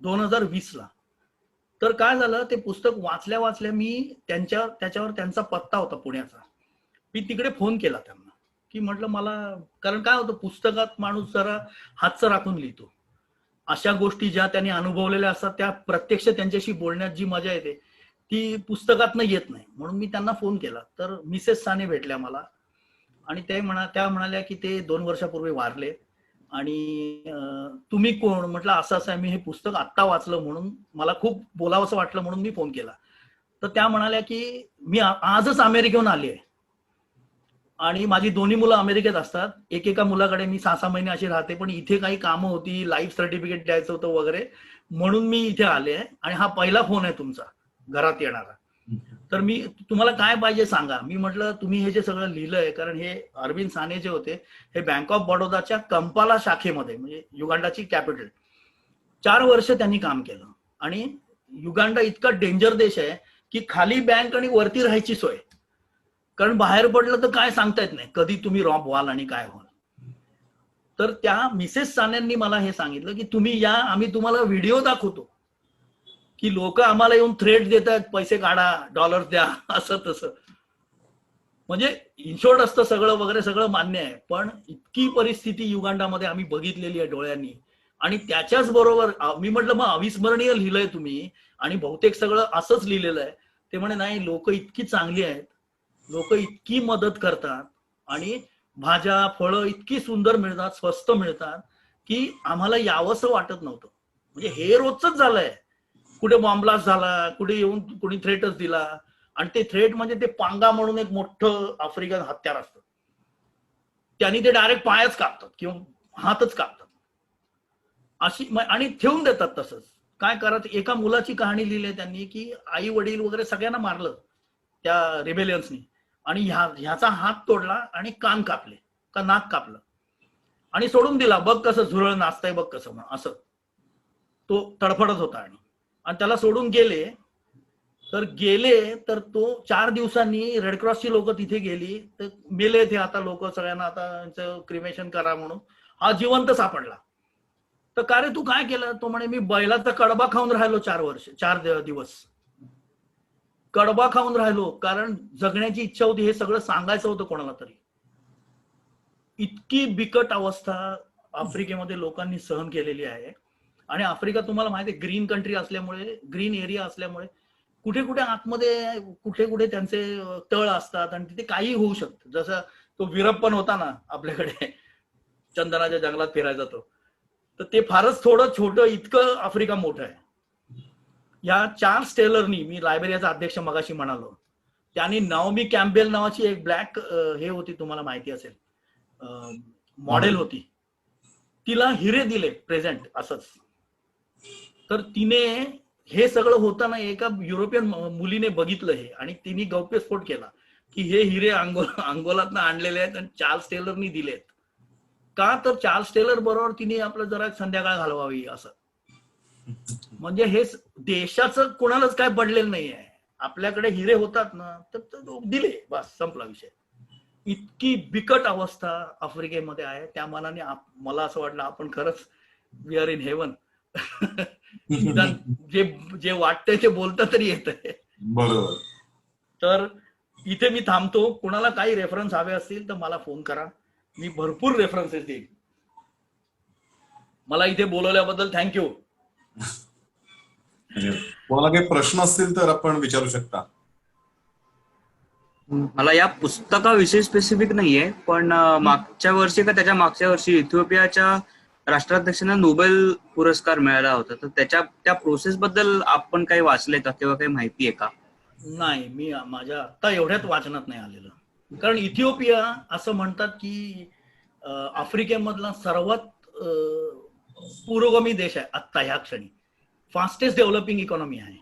2020ला. तर काय झालं, ते पुस्तक वाचल्या मी त्याच्यावर त्यांचा पत्ता होता पुण्याचा. मी तिकडे फोन केला त्यांना की म्हटलं मला, कारण काय होतं पुस्तकात माणूस जरा हातचं राखून लिहितो. अशा गोष्टी ज्या त्यांनी अनुभवलेल्या असतात त्या प्रत्यक्ष त्यांच्याशी बोलण्यात जी मजा येते ती पुस्तकातनं येत नाही. म्हणून मी त्यांना फोन केला. तर मिसेस साने भेटल्या मला आणि त्या म्हणाल्या की ते 2 वर्षापूर्वी वारले आणि तुम्ही कोण? म्हटलं असं आहे, मी हे पुस्तक आत्ता वाचलं म्हणून मला खूप बोलावंसं वाटलं म्हणून मी फोन केला. तर त्या म्हणाल्या की मी आजच अमेरिकेहून आली आहे आणि माझी 2 मुलं अमेरिकेत असतात. एकेका मुलाकडे मी 6-6 महिने अशी राहते, पण इथे काही कामं होती, लाईफ सर्टिफिकेट द्यायचं होतं वगैरे, म्हणून मी इथे आले आहे आणि हा पहिला फोन आहे तुमचा घरात येणारा. तर मी तुम्हाला काय पाहिजे सांगा. मी म्हटलं तुम्ही हे जे सगळं लिहिलंय, कारण हे अरविंद साने जे होते हे बँक ऑफ बडोदाच्या कंपाला शाखेमध्ये म्हणजे युगांडाची कॅपिटल 4 वर्ष त्यांनी काम केलं. आणि युगांडा इतका डेंजर देश आहे की खाली बँक आणि वरती राहायची सोय, कारण बाहेर पडलं तर काय सांगता येत नाही कधी तुम्ही रॉब व्हाल आणि काय व्हाल. तर त्या मिसेस सानेंनी मला हे सांगितलं की तुम्ही या, आम्ही तुम्हाला व्हिडिओ दाखवतो की लोक आम्हाला येऊन थ्रेट देतात, पैसे काढा, डॉलर द्या, असं तसं. म्हणजे इन्शॉर्ट असतं सगळं वगैरे सगळं मान्य आहे, पण इतकी परिस्थिती युगांडामध्ये आम्ही बघितलेली आहे डोळ्यांनी. आणि त्याच्याच बरोबर मी म्हटलं मग अविस्मरणीय लिहिलंय तुम्ही आणि बहुतेक सगळं असंच लिहिलेलं आहे. ते म्हणे नाही, लोक इतकी चांगली आहेत, लोक इतकी मदत करतात आणि भाज्या फळं इतकी सुंदर मिळतात, स्वस्त मिळतात की आम्हाला यावंसं वाटत नव्हतं. म्हणजे हे रोजच झालंय. कुठे बॉम्बलास्ट झाला, कुठे येऊन कुणी थ्रेटच दिला. आणि ते थ्रेट म्हणजे ते पांगा म्हणून एक मोठं आफ्रिकन हत्यार असतं, त्यांनी ते डायरेक्ट पायच कापतात किंवा हातच कापतात अशी, आणि ठेवून देतात तसंच. काय करत, एका मुलाची कहाणी लिहिली आहे त्यांनी की आई वडील वगैरे सगळ्यांना मारलं त्या रिबेलियन्सनी आणि ह्याचा हात तोडला आणि कान कापले का नाक कापलं आणि सोडून दिला. बघ कसं झुरळ नाचतंय, बघ कसं, असं तो तडफडत होता. आणि त्याला सोडून गेले तर तो 4 दिवसांनी रेडक्रॉसची लोक तिथे गेली तर मेले ते. आता लोक सगळ्यांना आता क्रिमेशन करा म्हणून, हा जिवंत सापडला. तर का रे तू काय केलं? तो म्हणे मी बैलाचा कडबा खाऊन राहिलो 4 दिवस. कडबा खाऊन राहिलो कारण जगण्याची इच्छा होती, हे सगळं सांगायचं होतं कोणाला तरी. इतकी बिकट अवस्था आफ्रिकेमध्ये लोकांनी सहन केलेली आहे. आणि आफ्रिका तुम्हाला माहिती आहे ग्रीन कंट्री असल्यामुळे, ग्रीन एरिया असल्यामुळे कुठे कुठे आतमध्ये कुठे कुठे त्यांचे तळ असतात आणि तिथे काही होऊ शकतं. जसं तो वीरप्पन होता ना आपल्याकडे, चंदनाच्या जंगलात फिरायचा तो, तर ते फारच थोडं छोटं, इतकं आफ्रिका मोठं आहे. या चार्ल्स टेलरनी, मी लायबेरियाचा अध्यक्ष मगाशी म्हणालो, त्यांनी नाओमी कॅम्पबेल नावाची एक ब्लॅक हे होती, तुम्हाला माहिती असेल, मॉडेल होती, तिला हिरे दिले प्रेझेंट असंच. तर तिने हे सगळं होताना एका युरोपियन मुलीने बघितलं हे आणि तिने गौप्यस्फोट केला की हे हिरे अंगोलातनं आणलेले आहेत आणि चार्ल्स टेलरनी दिलेत. का तर चार्ल्स टेलर बरोबर तिने आपलं जरा संध्याकाळ घालवावी असं. म्हणजे हे देशाचं कोणालाच काय पडलेलं नाही आहे. आपल्याकडे हिरे होतात ना तर दिले, बस संपला विषय. इतकी बिकट अवस्था आफ्रिकेमध्ये आहे. त्या मानाने मला असं वाटलं आपण खरंच वी आर इन हेवन. जे वाटतंय ते बोलता तरी येतंय. बरोबर. तर इथे मी थांबतो. कुणाला काही रेफरन्स हवे असतील तर मला फोन करा, मी भरपूर रेफरन्सेस देईन. मला इथे बोलवल्याबद्दल थँक्यू. कोणाला काही प्रश्न असतील तर आपण विचारू शकता. मला या पुस्तकाविषयी स्पेसिफिक नाहीये, पण मागच्या वर्षी का त्याच्या मागच्या वर्षी इथिओपियाच्या राष्ट्राध्यक्षांना नोबेल पुरस्कार मिळाला होता, तर त्या प्रोसेस बद्दल आपण काही वाचलंय का किंवा काही माहिती आहे का? नाही, मी माझ्या आता एवढ्यात वाचनात नाही आलेलं. कारण इथिओपिया असं म्हणतात की आफ्रिकेमधला सर्वात पुरोगामी देश आहे आता ह्या क्षणी. फास्टेस्ट डेव्हलपिंग इकॉनॉमी आहे.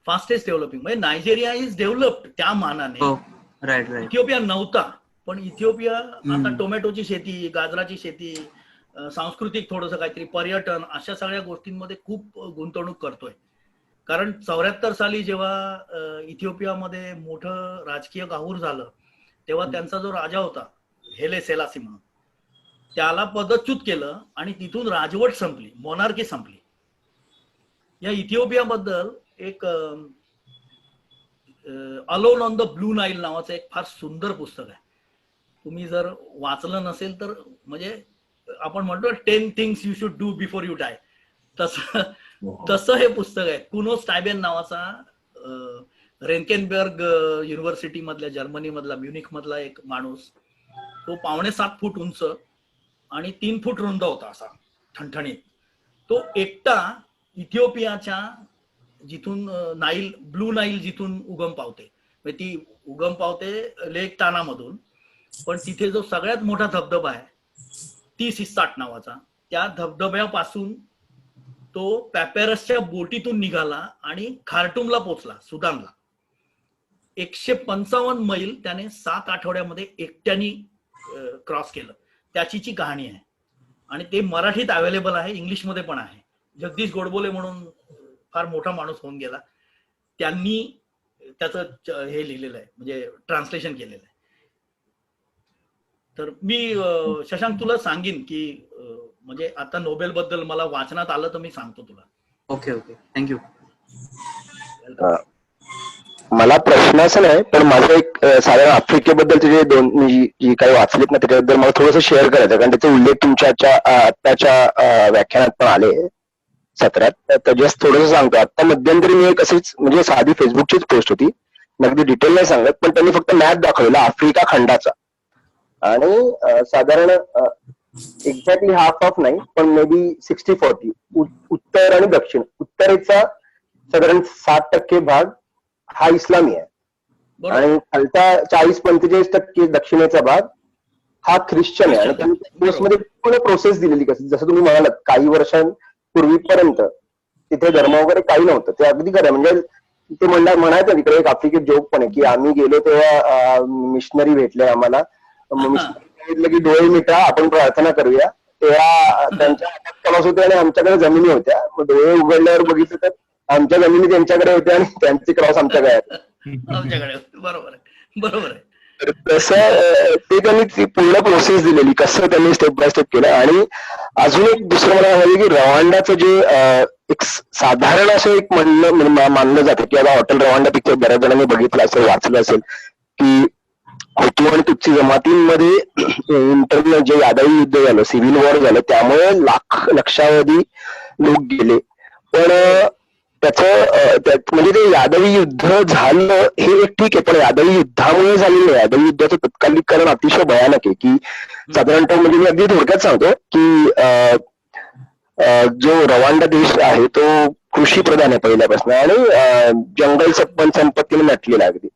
फास्टेस्ट डेव्हलपिंग म्हणजे नायजेरिया इज डेव्हलप्ड त्या मानाने. राईट. इथिओपिया नव्हता, पण इथिओपिया आता टोमॅटोची शेती, गाजराची शेती, सांस्कृतिक थोडंसं काहीतरी, पर्यटन, अशा सगळ्या गोष्टींमध्ये खूप गुंतवणूक करतोय. कारण 74 साली जेव्हा इथिओपियामध्ये मोठं राजकीय गाहूर झालं तेव्हा त्यांचा जो राजा होता हेले सेलासी म्हणून, त्याला पदच्युत केलं आणि तिथून राजवट संपली, मोनार्की संपली. या इथिओपियाबद्दल एक alone on the blue Nile नावाचं एक फार सुंदर पुस्तक आहे. तुम्ही जर वाचलं नसेल तर, म्हणजे आपण म्हणतो 10 things you should do before you die, तसं हे पुस्तक आहे. कुनो स्टायबेन नावाचा रेन्केनबर्ग युनिव्हर्सिटी मधल्या, जर्मनी मधला, म्युनिक मधला एक माणूस, तो 7.25 फूट उंच आणि 3 फूट रुंद होता, असा ठणठणीत. तो एकटा इथिओपियाच्या जिथून नाईल, ब्लू नाईल जिथून उगम पावते, ती उगम पावते लेक टानामधून, पण तिथे जो सगळ्यात मोठा धबधबा आहे 30-60 नावाचा, त्या धबधब्यापासून तो पॅपेरसच्या बोटीतून निघाला आणि खार्टूमला पोचला, सुदानला. 155 मैल त्याने 7 आठवड्यामध्ये एकट्याने क्रॉस केलं. त्याची कहाणी आहे आणि ते मराठीत अवेलेबल आहे, इंग्लिशमध्ये पण आहे. जगदीश गोडबोले म्हणून फार मोठा माणूस होऊन गेला, त्यांनी त्याचं हे लिहिलेलं आहे, म्हणजे ट्रान्सलेशन केलेलं आहे. तर मी शशांक तुला सांगेन की म्हणजे आता नोबेल बद्दल मला वाचनात आलं तर मी सांगतो तुला. Okay, thank you. मला प्रश्न असं नाही, पण माझं एक साधारण आफ्रिकेबद्दलचे जे जी काही वाचलेत ना त्याच्याबद्दल मला थोडंसं शेअर करायचं, कारण त्याचा उल्लेख तुमच्या आत्ताच्या व्याख्यानात पण आले सत्रात. तर जस्ट थोडंसं सांगतो. आता मध्यंतरी मी एक अशीच म्हणजे साधी फेसबुकचीच पोस्ट होती, अगदी डिटेल नाही सांगत, पण त्यांनी फक्त मॅप दाखवलेला आफ्रिका खंडाचा, आणि साधारण एक्झॅक्टली हाफ ऑफ नाही, पण मे बी 60-40 उत्तर आणि दक्षिण. उत्तरेचा साधारण 60% भाग हा इस्लामी आहे, बरोबर. आणि खालचा 40-45% दक्षिणेचा भाग हा ख्रिश्चन आहे. आणि त्यांनी पोस्टमध्ये पूर्ण प्रोसेस दिलेली, कशी जसं तुम्ही म्हणालात काही वर्षांपूर्वीपर्यंत तिथे धर्म वगैरे काही नव्हतं. ते अगदी खरं. म्हणजे ते म्हणायचं तिकडे एक आफ्रिकेत जोक पण आहे की आम्ही गेलो तेव्हा मिशनरी भेटले आम्हाला, मिशनरी सांगितलं की डोळे मिटा, आपण प्रार्थना करूया. तेव्हा त्यांच्या हातात क्रॉस होते आणि आमच्याकडे जमिनी होत्या. मग डोळे उघडल्यावर बघितलं तर आमच्या जमिनी त्यांच्याकडे होत्या आणि त्यांचे क्रॉस आमच्याकडे आमच्याकडे. बरोबर आहे, बरोबर आहे. तर तसं ते त्यांनी ती पूर्ण प्रोसेस दिलेली, कसं त्यांनी स्टेप बाय स्टेप केलं. आणि अजून एक दुसरं मला हवं की रवांडाचं जे एक साधारण असं एक मानलं जातं की आता हॉटेल रवांडा पिक्चर बऱ्याच जणांनी बघितलं असेल, वाचलं असेल, की हुतू आणि तुत्सी जमातींमध्ये इंटरनल जे यादवी युद्ध झालं, सिव्हिल वॉर झालं, त्यामुळे लक्षावधी लोक गेले. पण त्याचं म्हणजे ते यादवी युद्ध झालं हे एक ठीक आहे, पण यादवी युद्धामुळे झालेलं आहे. यादवी युद्धाचं तत्कालीकरण अतिशय भयानक आहे, की साधारणतः म्हणजे मी अगदी थोडक्यात सांगतो की जो रवांडा देश आहे तो कृषी प्रधान आहे पहिल्यापासून, आणि जंगल संपत्तीने नटलेला अगदी.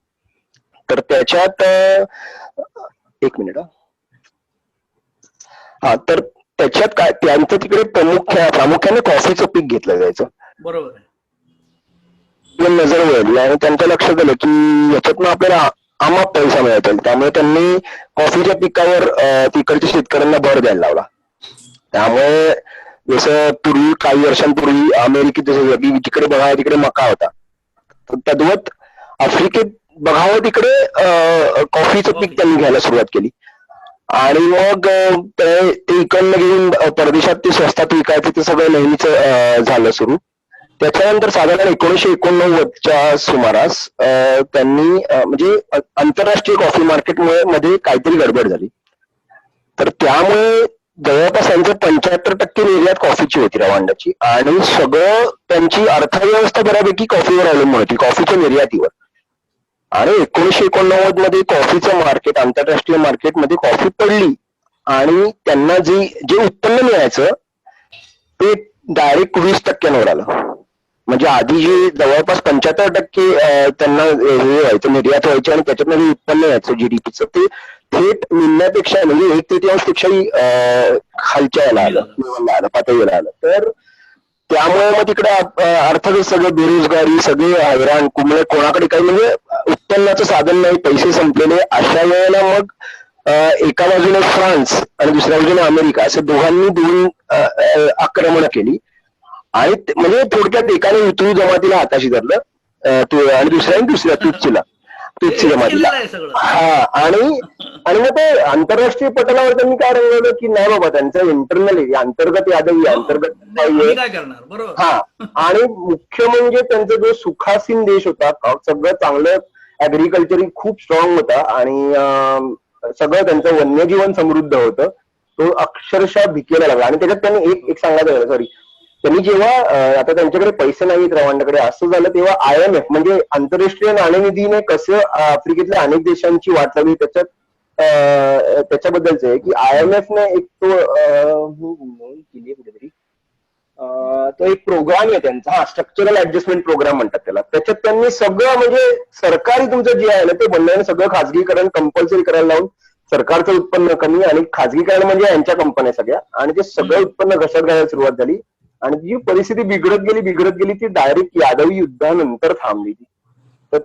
तर त्याच्यात एक मिनिट हा, तर त्याच्यात काय त्यांचं तिकडे प्रामुख्याने कॉफीचं पीक घेतलं जायचं. बरोबर आहे. नजर वळली आणि त्यांच्या लक्षात आलं की याच्यातनं आपल्याला अमाप पैसा मिळत, त्यामुळे त्यांनी कॉफीच्या पिकावर तिकडच्या शेतकऱ्यांना भर द्यायला लावला. त्यामुळे जसं पूर्वी काही वर्षांपूर्वी अमेरिकेत जसं जिकडे बघावं तिकडे मका होता, तद्वत आफ्रिकेत बघावं तिकडे कॉफीचं पीक त्यांनी घ्यायला सुरुवात केली. आणि मग ते इकडनं घेऊन परदेशात ते स्वस्तात विकायचं, ते सगळं नेहमीच झालं सुरू. त्याच्यानंतर साधारण 1989च्या सुमारास त्यांनी म्हणजे आंतरराष्ट्रीय कॉफी मार्केट मध्ये काहीतरी गडबड झाली. तर त्यामुळे जवळपास त्यांचं 75% निर्यात कॉफीची होती रवांडाची, आणि सगळं त्यांची अर्थव्यवस्था बऱ्यापैकी कॉफीवर अवलंबून होती, कॉफीच्या निर्यातीवर. आणि 1989 मध्ये कॉफीचं मार्केट, आंतरराष्ट्रीय मार्केटमध्ये कॉफी पडली, आणि त्यांना जे उत्पन्न मिळायचं ते डायरेक्ट 20% आलं. म्हणजे आधी जे जवळपास 75% त्यांना हे व्हायचं, निर्यात व्हायची, आणि त्याच्यातनं उत्पन्न यायचं जीडीपीचं, ते थेट निम्म्यापेक्षा म्हणजे 1/3 पेक्षाही खालच्या याला आलं, पातळीला आलं. तर त्यामुळे मग तिकडे अर्थातच सगळं बेरोजगारी, सगळे हैराण, कुंबळे, कोणाकडे काही म्हणजे उत्पन्नाचं साधन नाही, पैसे संपलेले. अशा वेळेला मग एका बाजूने फ्रान्स आणि दुसऱ्या बाजूने अमेरिका, असे दोघांनी 2 आक्रमणं केली. आणि म्हणजे थोडक्यात एकाने हुतू जमातीला हाताशी धरलं, आणि दुसऱ्या तुत्सी जमातीला. हा, आणि मग ते आंतरराष्ट्रीय पटलावर त्यांनी काय रंगवलं की नाही बाबा, त्यांचं इंटरनल अंतर्गत यादवी अंतर्गत नाहीये. हा, आणि मुख्य म्हणजे त्यांचा जो सुखासीन देश होता, सगळं चांगलं ऍग्रिकल्चर खूप स्ट्रॉंग होता, आणि सगळं त्यांचं वन्यजीवन समृद्ध होतं, तो अक्षरशः भिकेला लागला. आणि त्याच्यात त्यांनी एक सांगायचं, सॉरी, त्यांनी जेव्हा आता त्यांच्याकडे पैसे नाहीत रवांडाकडे असं झालं, तेव्हा IMF म्हणजे आंतरराष्ट्रीय नाणेनिधीने कसं आफ्रिकेतल्या अनेक देशांची वाट लावली त्याच्याबद्दलच आहे की IMF ने एक तो एक प्रोग्राम आहे त्यांचा, हा स्ट्रक्चरल ऍडजस्टमेंट प्रोग्राम म्हणतात त्याला. त्याच्यात त्यांनी सगळं म्हणजे सरकारी तुमचं जे आहे ना ते बंद, सगळं खाजगीकरण कंपल्सरी करायला लावून सरकारचं उत्पन्न कमी आणि खाजगीकरण म्हणजे यांच्या कंपन्या सगळ्या, आणि ते सगळं उत्पन्न घसत घालायला सुरुवात झाली. आणि जी परिस्थिती बिघडत गेली ती डायरेक्ट यादवी युद्धानंतर थांबली ती. तर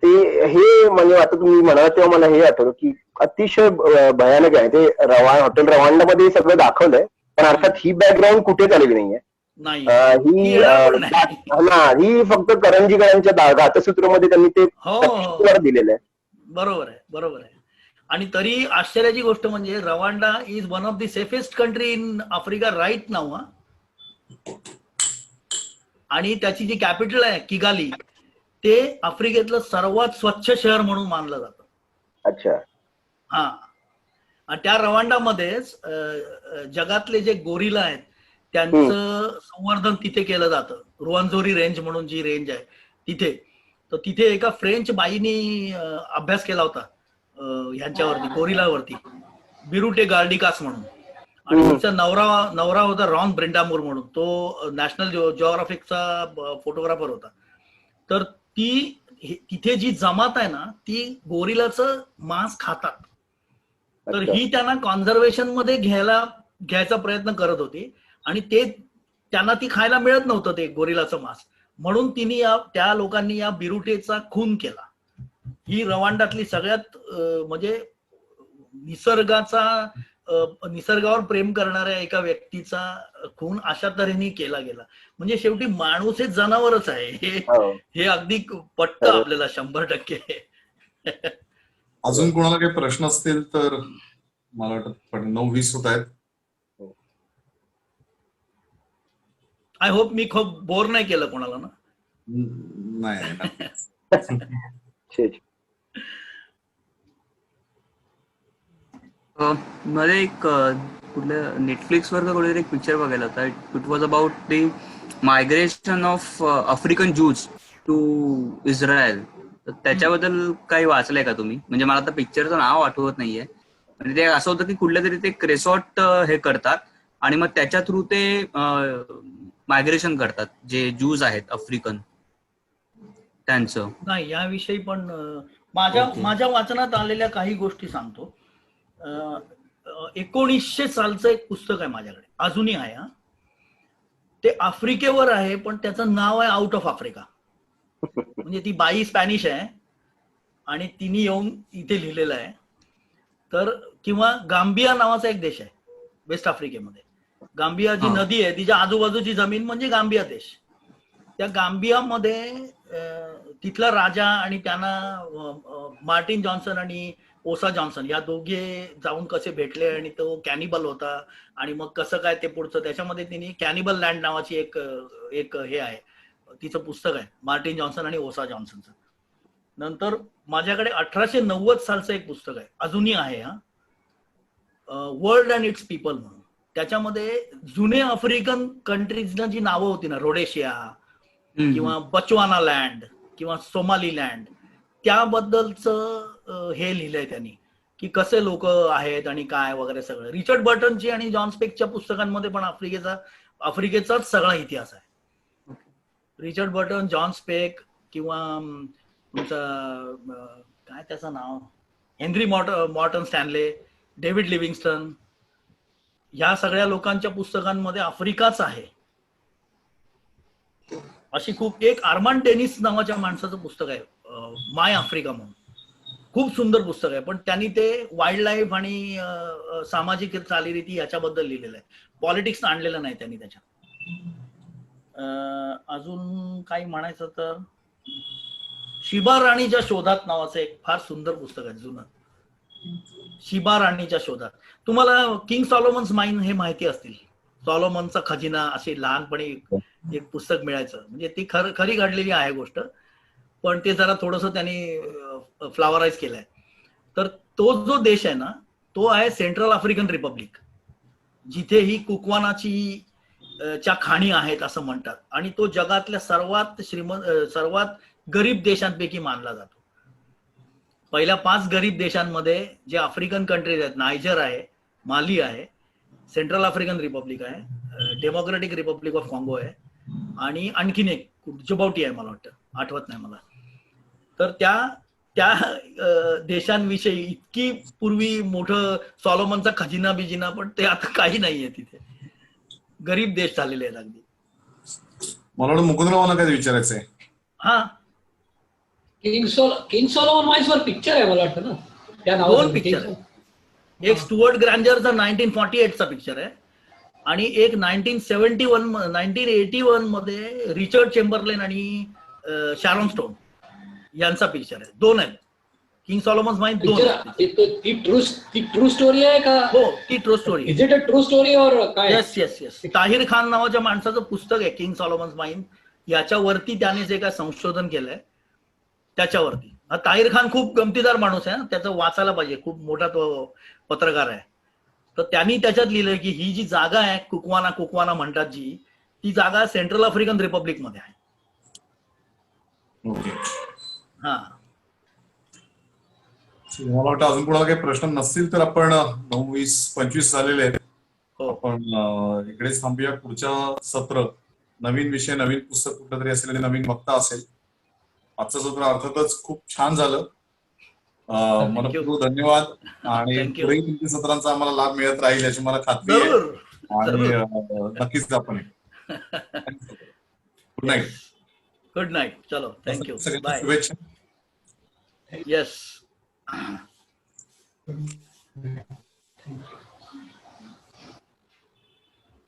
ते हे म्हणजे आता तुम्ही म्हणाला तेव्हा मला हे आठवलं की अतिशय भयानक आहे ते. हॉटेल रवांडामध्ये सगळं दाखवलंय, पण अर्थात ही बॅकग्राऊंड कुठेच आलेली नाहीये. ही फक्त करंजीकरांच्या घातसूत्रमध्ये त्यांनी ते दिलेलं आहे. बरोबर आहे, बरोबर आहे. आणि तरी आश्चर्याची गोष्ट म्हणजे Rwanda is one of the safest country in Africa right now. आणि त्याची जी कॅपिटल आहे किगाली, ते आफ्रिकेतलं सर्वात स्वच्छ शहर म्हणून मानलं जातं. अच्छा. हा, आणि त्या रवांडामध्येच जगातले जे गोरिला आहेत त्यांचं संवर्धन तिथे केलं जातं. रुआंझोरी रेंज म्हणून जी रेंज आहे तिथे, तर तिथे एका फ्रेंच बाईनी अभ्यास केला होता ह्यांच्यावरती, गोरिलावरती, बिरुटे गार्डिकास म्हणून. आणि तिचा नवरा होता रॉन ब्रिंडामूर म्हणून, तो नॅशनल जिओग्राफिकचा फोटोग्राफर होता. तर तिथे जी जमात आहे ना ती गोरिलाचं मांस खातात. तर ही त्यांना कॉन्झर्वेशन मध्ये घ्यायचा प्रयत्न करत होती, आणि त्यांना ती खायला मिळत नव्हतं ते गोरिलाचं मांस, म्हणून त्या लोकांनी या बिरुटेचा खून केला. ही रवांडातली सगळ्यात म्हणजे निसर्गावर प्रेम करणाऱ्या एका व्यक्तीचा खून अशा तऱ्हेने केला गेला. म्हणजे शेवटी माणूस हे जनावरच आहे, हे अगदी पटतं आपल्याला 100%. अजून कोणाला काही प्रश्न असतील तर मला वाटतं 9:20 होत आहेत. आय होप मी खूप बोर नाही केलं कोणाला ना. नाही. मला एक कुठल्या नेटफ्लिक्सवर का कुठे एक पिक्चर बघायला होता. It was about the migration of African जूज टू इस्रायल. तर त्याच्याबद्दल काही वाचलंय का तुम्ही? म्हणजे मला आता पिक्चरचं नाव आठवत नाहीये. म्हणजे ते असं होतं की कुठल्या तरी ते क्रेसॉट हे करतात आणि मग त्याच्या थ्रू ते मायग्रेशन करतात जे जूज आहेत आफ्रिकन त्यांचं. नाही, याविषयी पण माझ्या वाचनात आलेल्या काही गोष्टी सांगतो. 1900 सालचं एक पुस्तक आहे माझ्याकडे, अजूनही आहे. ते आफ्रिकेवर आहे, पण त्याचं नाव आहे आउट ऑफ आफ्रिका. म्हणजे ती बाई स्पॅनिश आहे आणि तिने येऊन इथे लिहिलेलं आहे. तर किंवा गांबिया नावाचा एक देश आहे वेस्ट आफ्रिकेमध्ये. गांबिया जी नदी आहे तिच्या आजूबाजूची जमीन म्हणजे गांबिया देश. त्या गांबियामध्ये तिथला राजा आणि त्यांना मार्टिन जॉन्सन आणि ओसा जॉन्सन या दोघे जाऊन कसे भेटले, आणि तो कॅनिबल होता, आणि मग कसं काय ते पुढचं, त्याच्यामध्ये तिने कॅनिबल लँड नावाची एक हे आहे, तिचं पुस्तक आहे, मार्टिन जॉन्सन आणि ओसा जॉन्सनचं. नंतर माझ्याकडे 1890 सालचं एक पुस्तक आहे, अजूनही आहे, वर्ल्ड अँड इट्स पीपल म्हणून. त्याच्यामध्ये जुने आफ्रिकन कंट्रीजना जी नावं होती ना, रोडेशिया किंवा बचवाना लँड किंवा सोमाली लँड, त्याबद्दलचं हे लिहिलंय त्यांनी की कसे लोक आहेत आणि काय वगैरे सगळं. रिचर्ड बर्टनची आणि जॉन स्पेकच्या पुस्तकांमध्ये पण आफ्रिकेचाच सगळा इतिहास आहे. रिचर्ड बर्टन, जॉन स्पेक किंवा काय त्याचं नाव, Henry Morton Stanley, David Livingstone, ह्या सगळ्या लोकांच्या पुस्तकांमध्ये आफ्रिकाच आहे. अशी खूप, एक आर्मांड टेनिस नावाच्या माणसाचं पुस्तक आहे माय आफ्रिका म्हणून, खूप सुंदर पुस्तक आहे. पण त्यांनी ते वाईल्ड लाईफ आणि सामाजिक चालीरीती याच्याबद्दल लिहिलेलं आहे, पॉलिटिक्स आणलेलं नाही त्यांनी त्याच्यात. अजून काही म्हणायचं तर शिबा राणीच्या शोधात नावाचं एक फार सुंदर पुस्तक आहे जुनं, शिबा राणीच्या शोधात. तुम्हाला किंग सॉलोमन्स माईन हे माहिती असतील, सॉलोमनचा खजिना, असे लहानपणी एक पुस्तक मिळायचं. म्हणजे ती खरी घडलेली आहे गोष्ट, पण ते जरा थोडंसं त्यांनी फ्लावराईज केलंय. तर तो जो देश आहे ना तो आहे सेंट्रल आफ्रिकन रिपब्लिक, जिथे ही कुकवानाची च्या खाणी आहेत असं म्हणतात, आणि तो जगातल्या सर्वात गरीब देशांपैकी मानला जातो. पहिल्या 5 गरीब देशांमध्ये जे आफ्रिकन कंट्रीज आहेत, नायजर आहे, माली आहे, सेंट्रल आफ्रिकन रिपब्लिक आहे, डेमोक्रेटिक रिपब्लिक ऑफ कॉंगो आहे, आणि आणखीन एक जिबौटी आहे, मला वाटतं, आठवत नाही मला. तर त्या देशांविषयी इतकी पूर्वी मोठं सॉलोमनचा खजिना बिजिना, पण ते आता काही नाहीये तिथे, गरीब देश झालेले आहेत अगदी. मला वाटतं मुकुंदरावांना काय विचारायचंय. हा, किंग सॉलोमन माईन्सवर पिक्चर आहे मला वाटतं ना, त्या दोन नावाचं पिक्चर आहे. एक स्टुअर्ट ग्रँजरचा 1948चा पिक्चर आहे, आणि एक 1981 मध्ये रिचर्ड चेंबरलेन आणि शॅरॉन स्टोन यांचा पिक्चर आहे. 2 आहेत. किंग सॉलोमन्स माईन 2 आहेत. ती ट्रू स्टोरी आहे का? हो, ती true story. Is it a true story और काय? येस. ताहिर खान नावाच्या माणसाचं पुस्तक आहे किंग सॉलोमन्स माईन. याच्यावरती त्याने जे काय संशोधन केलंय त्याच्यावरती. हा ताहिर खान खूप गमतीदार माणूस आहे, त्याचं वाचायला पाहिजे, खूप मोठा तो पत्रकार आहे. तर त्यांनी त्याच्यात लिहिलंय की ही जी जागा आहे कुकवाना कुकवाना म्हणतात जी, ती जागा सेंट्रल आफ्रिकन रिपब्लिक मध्ये आहे. ओके. हा, मला वाटतं अजून कोणाला काही प्रश्न नसतील तर आपण 9, 20, 25 झालेले आहेत. हो. आपण इकडेच थांबूया. पुढच्या सत्र नवीन विषय, नवीन पुस्तक कुठलं तरी असेल आणि नवीन वक्ता असेल. आजचं सत्र अर्थातच खूप छान झालं. मनपूर्वक धन्यवाद. आणि Thank you. पुढेही तुमच्या सत्रांचा आम्हाला लाभ मिळत राहील याची मला खात्री आहे. जरूर. आणि नक्कीच आपण गुड नाईट. Good night. चलो, थँक्यू, सगळ्यांना बाय. शुभेच्छा. येस.